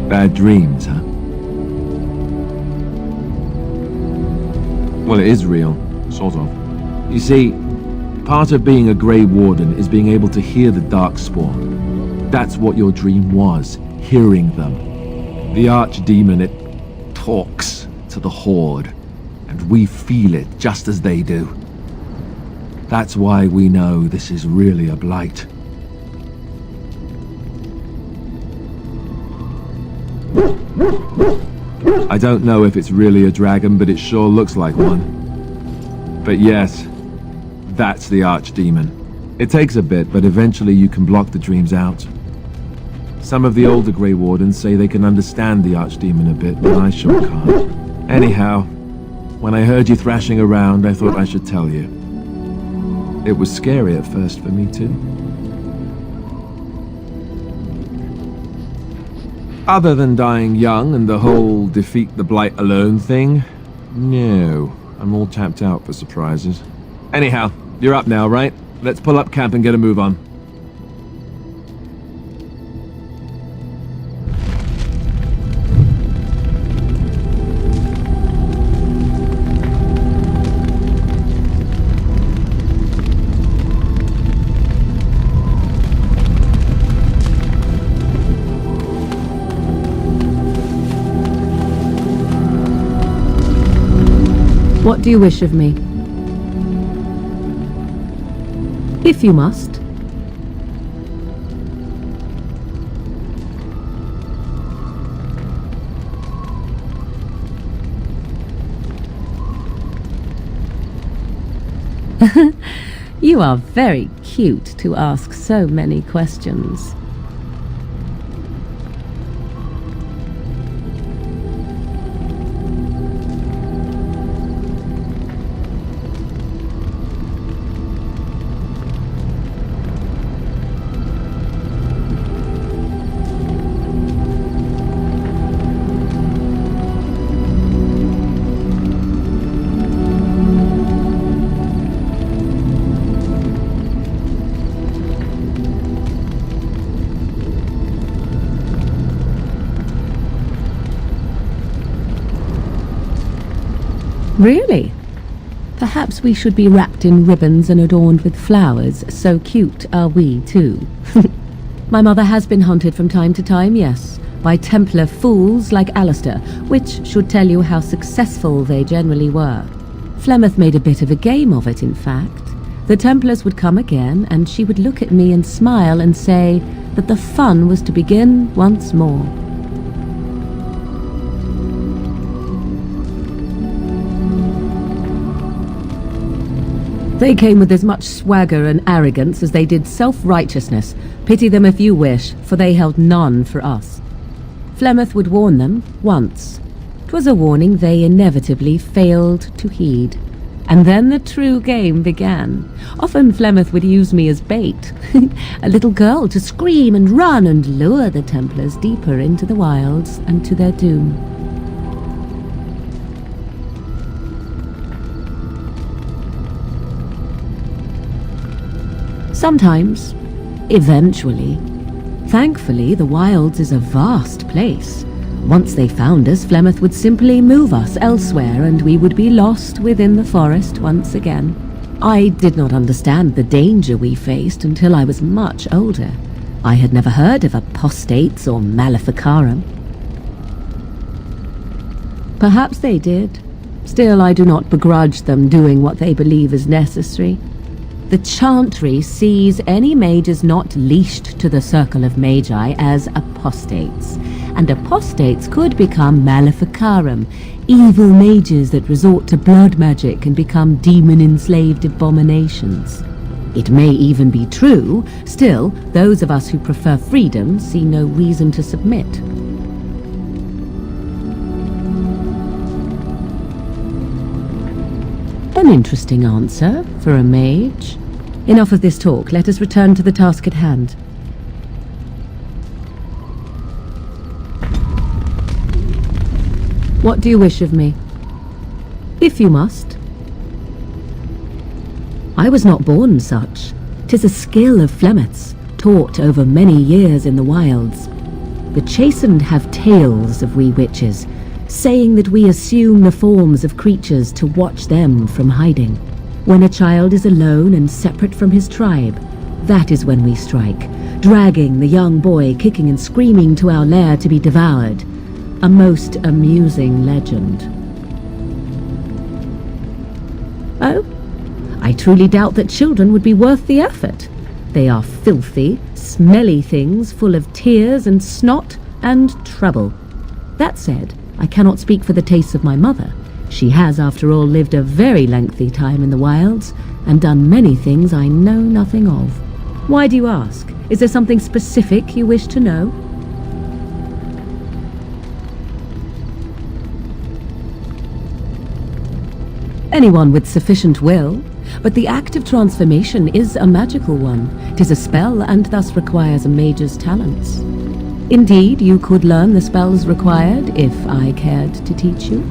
Bad dreams, huh? Well, it is real, sort of. You see, part of being a Grey Warden is being able to hear the Darkspawn. That's what your dream was, hearing them. The Archdemon, it talks to the Horde, and we feel it just as they do. That's why we know this is really a blight. I don't know if it's really a dragon, but it sure looks like one. But yes, that's the Archdemon. It takes a bit, but eventually you can block the dreams out. Some of the older Grey Wardens say they can understand the Archdemon a bit, but I sure can't. Anyhow, when I heard you thrashing around, I thought I should tell you. It was scary at first for me too. Other than dying young and the whole defeat the Blight alone thing, no, I'm all tapped out for surprises. Anyhow, you're up now, right? Let's pull up camp and get a move on. What do you wish of me? If you must. You are very cute to ask so many questions. Really? Perhaps we should be wrapped in ribbons and adorned with flowers. So cute are we, too. My mother has been hunted from time to time, yes, by Templar fools like Alistair, which should tell you how successful they generally were. Flemeth made a bit of a game of it, in fact. The Templars would come again, and she would look at me and smile and say that the fun was to begin once more. They came with as much swagger and arrogance as they did self-righteousness. Pity them if you wish, for they held none for us. Flemeth would warn them once. 'Twas a warning they inevitably failed to heed. And then the true game began. Often Flemeth would use me as bait, a little girl to scream and run and lure the Templars deeper into the wilds and to their doom. Sometimes, eventually. Thankfully, the wilds is a vast place. Once they found us, Flemeth would simply move us elsewhere and we would be lost within the forest once again. I did not understand the danger we faced until I was much older. I had never heard of apostates or maleficarum. Perhaps they did. Still, I do not begrudge them doing what they believe is necessary. The Chantry sees any mages not leashed to the Circle of Magi as apostates, and apostates could become maleficarum, evil mages that resort to blood magic and become demon-enslaved abominations. It may even be true, still, those of us who prefer freedom see no reason to submit. An interesting answer for a mage. Enough of this talk, let us return to the task at hand. What do you wish of me? If you must. I was not born such. 'Tis a skill of Flemeth's, taught over many years in the wilds. The chastened have tales of we witches, saying that we assume the forms of creatures to watch them from hiding. When a child is alone and separate from his tribe, that is when we strike, dragging the young boy kicking and screaming to our lair to be devoured. A most amusing legend. Oh? I truly doubt that children would be worth the effort. They are filthy, smelly things full of tears and snot and trouble. That said, I cannot speak for the tastes of my mother. She has, after all, lived a very lengthy time in the wilds and done many things I know nothing of. Why do you ask? Is there something specific you wish to know? Anyone with sufficient will, but the act of transformation is a magical one. 'Tis a spell and thus requires a mage's talents. Indeed, you could learn the spells required if I cared to teach you.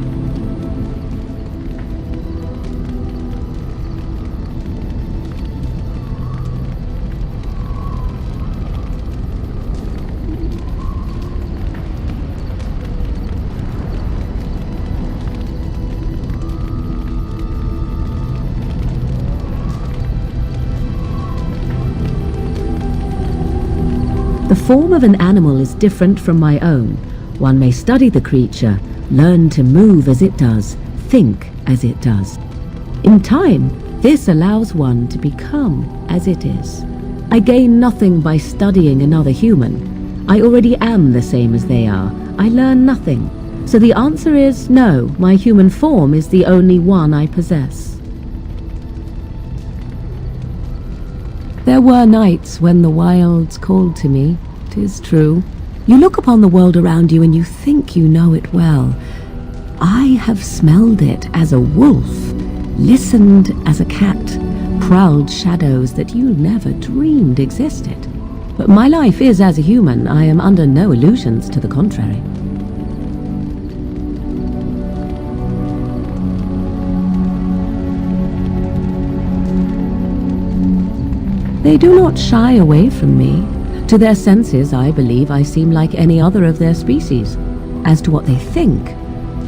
The form of an animal is different from my own. One may study the creature, learn to move as it does, think as it does. In time, this allows one to become as it is. I gain nothing by studying another human. I already am the same as they are. I learn nothing. So the answer is no, my human form is the only one I possess. There were nights when the wilds called to me, 'tis true. You look upon the world around you and you think you know it well. I have smelled it as a wolf, listened as a cat, prowled shadows that you never dreamed existed. But my life is as a human. I am under no illusions to the contrary. They do not shy away from me. To their senses, I believe I seem like any other of their species. As to what they think,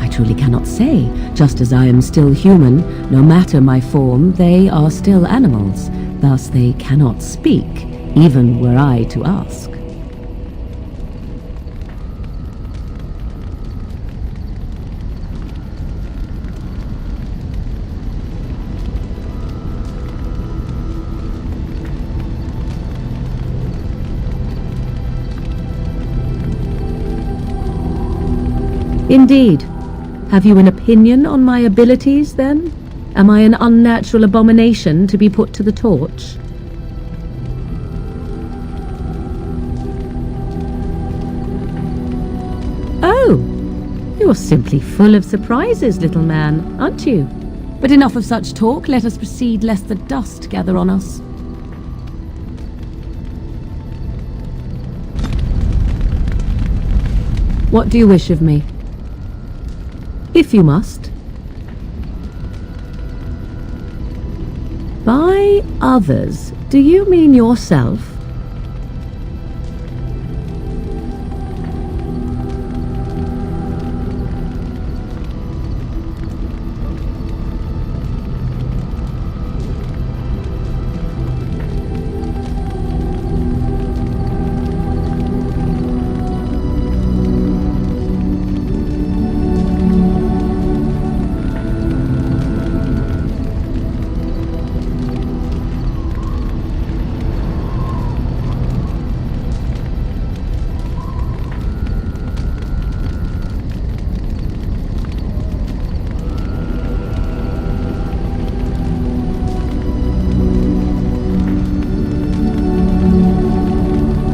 I truly cannot say. Just as I am still human, no matter my form, they are still animals. Thus they cannot speak, even were I to ask. Indeed. Have you an opinion on my abilities, then? Am I an unnatural abomination to be put to the torch? Oh, you're simply full of surprises, little man, aren't you? But enough of such talk. Let us proceed, lest the dust gather on us. What do you wish of me? If you must. By others, do you mean yourself?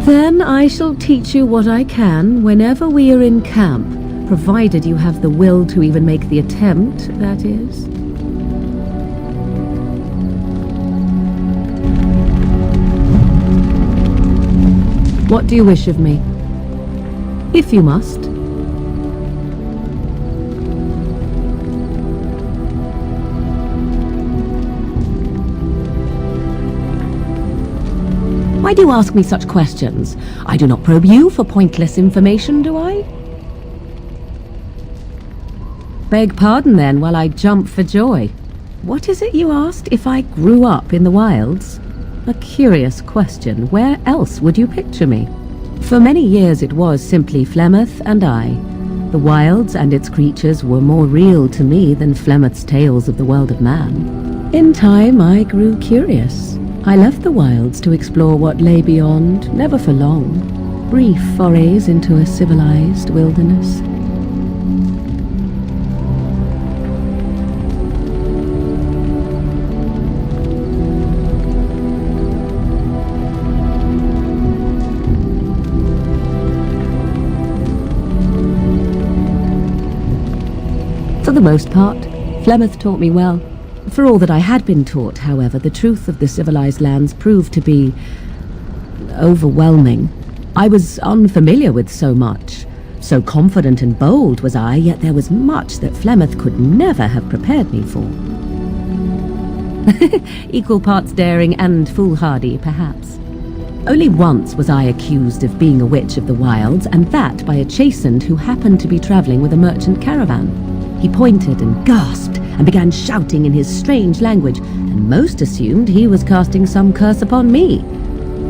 Then I shall teach you what I can whenever we are in camp, provided you have the will to even make the attempt, that is. What do you wish of me? If you must. Why do you ask me such questions? I do not probe you for pointless information, do I? Beg pardon then while I jump for joy. What is it you asked? If I grew up in the wilds? A curious question. Where else would you picture me? For many years it was simply Flemeth and I. The wilds and its creatures were more real to me than Flemeth's tales of the world of man. In time I grew curious. I left the wilds to explore what lay beyond, never for long. Brief forays into a civilized wilderness. For the most part, Flemeth taught me well. For all that I had been taught, however, the truth of the civilized lands proved to be overwhelming. I was unfamiliar with so much. So confident and bold was I, yet there was much that Flemeth could never have prepared me for. Equal parts daring and foolhardy, perhaps. Only once was I accused of being a witch of the wilds, and that by a chastened who happened to be traveling with a merchant caravan. He pointed and gasped and began shouting in his strange language, and most assumed he was casting some curse upon me.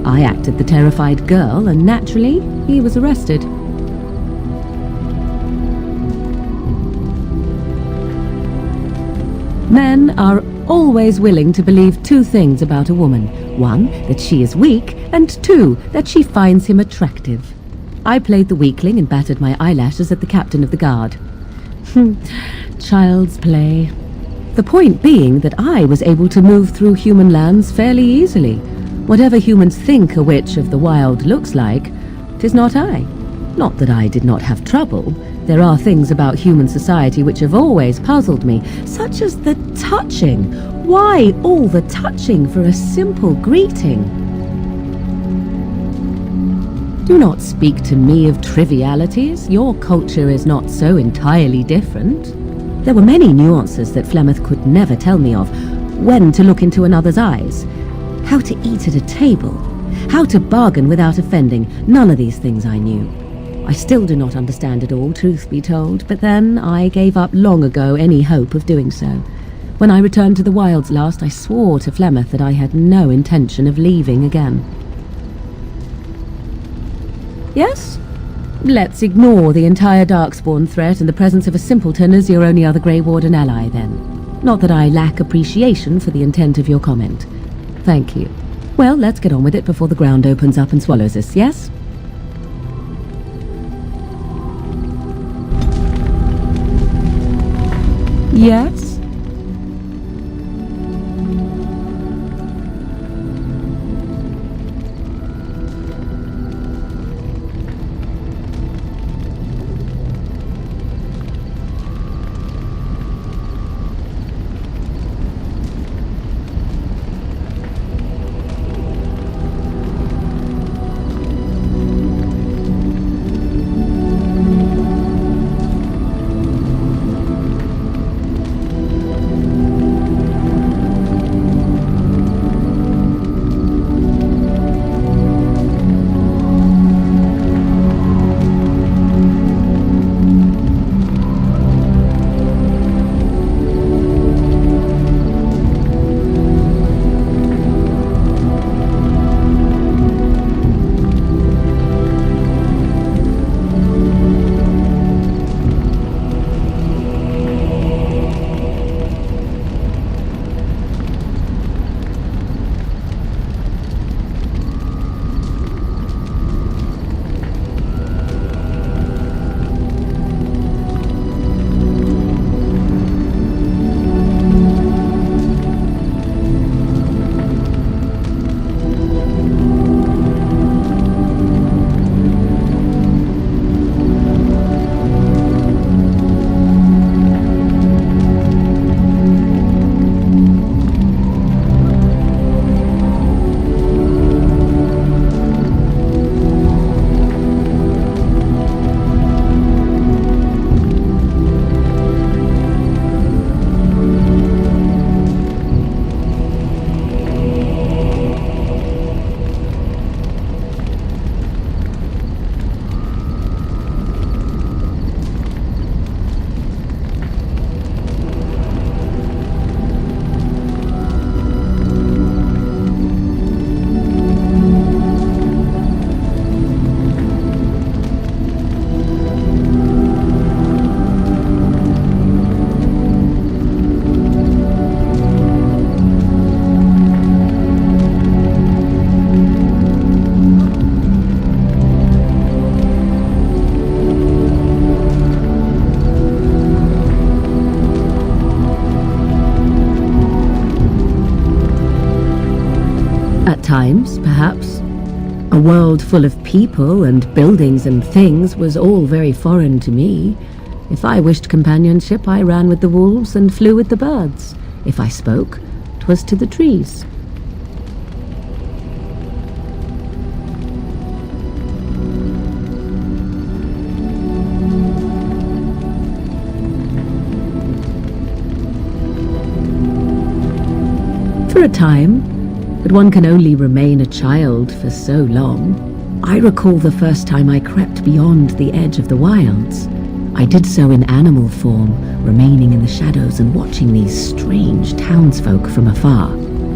I acted the terrified girl, and naturally, he was arrested. Men are always willing to believe two things about a woman. One, that she is weak, and two, that she finds him attractive. I played the weakling and battered my eyelashes at the captain of the guard. Child's play. The point being that I was able to move through human lands fairly easily. Whatever humans think a witch of the wild looks like, 'tis not I. Not that I did not have trouble. There are things about human society which have always puzzled me, such as the touching. Why all the touching for a simple greeting? Do not speak to me of trivialities. Your culture is not so entirely different. There were many nuances that Flemeth could never tell me of. When to look into another's eyes, how to eat at a table, how to bargain without offending. None of these things I knew. I still do not understand it all, truth be told, but then I gave up long ago any hope of doing so. When I returned to the wilds last, I swore to Flemeth that I had no intention of leaving again. Yes? Let's ignore the entire Darkspawn threat and the presence of a simpleton as your only other Grey Warden ally, then. Not that I lack appreciation for the intent of your comment. Thank you. Well, let's get on with it before the ground opens up and swallows us, yes? Yes? times, perhaps. A world full of people and buildings and things was all very foreign to me. If I wished companionship, I ran with the wolves and flew with the birds. If I spoke, 'twas to the trees. For a time, but one can only remain a child for so long. I recall the first time I crept beyond the edge of the wilds. I did so in animal form, remaining in the shadows and watching these strange townsfolk from afar.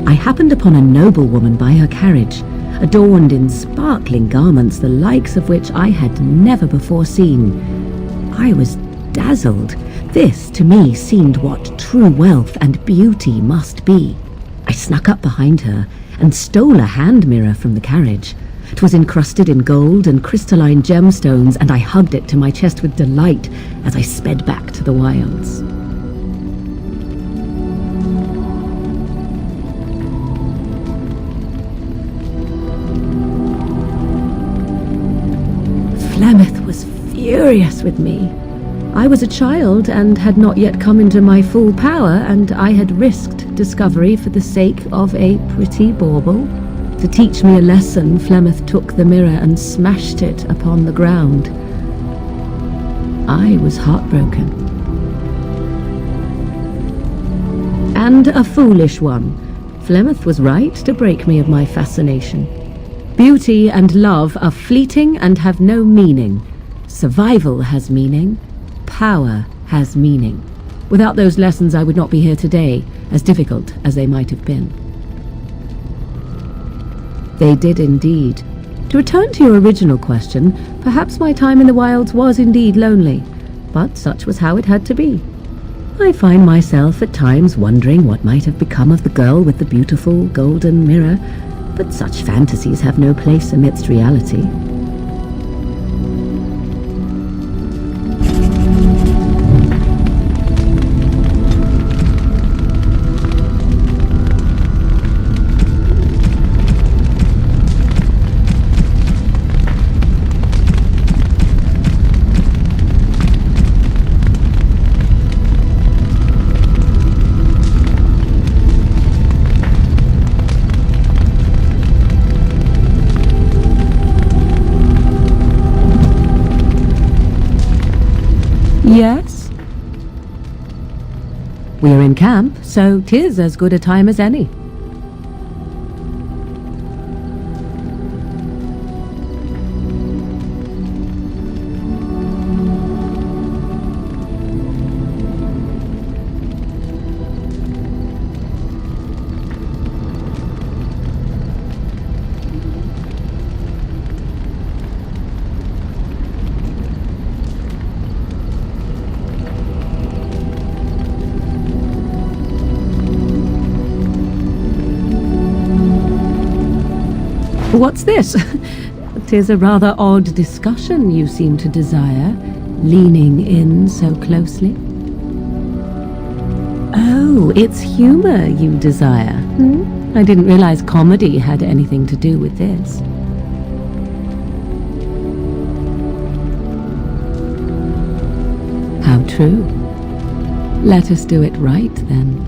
I happened upon a noblewoman by her carriage, adorned in sparkling garments the likes of which I had never before seen. I was dazzled. This, to me, seemed what true wealth and beauty must be. I snuck up behind her and stole a hand mirror from the carriage. 'Twas encrusted in gold and crystalline gemstones, and I hugged it to my chest with delight as I sped back to the wilds. Flemeth was furious with me. I was a child and had not yet come into my full power, and I had risked discovery for the sake of a pretty bauble. To teach me a lesson, Flemeth took the mirror and smashed it upon the ground. I was heartbroken. And a foolish one. Flemeth was right to break me of my fascination. Beauty and love are fleeting and have no meaning. Survival has meaning. Power has meaning. Without those lessons, I would not be here today, as difficult as they might have been. They did indeed. To return to your original question, perhaps my time in the wilds was indeed lonely, but such was how it had to be. I find myself at times wondering what might have become of the girl with the beautiful golden mirror, but such fantasies have no place amidst reality. Yes? We're in camp, so 'tis as good a time as any. What's this? 'Tis a rather odd discussion you seem to desire, leaning in so closely. Oh, it's humor you desire. I didn't realize comedy had anything to do with this. How true. Let us do it right, then.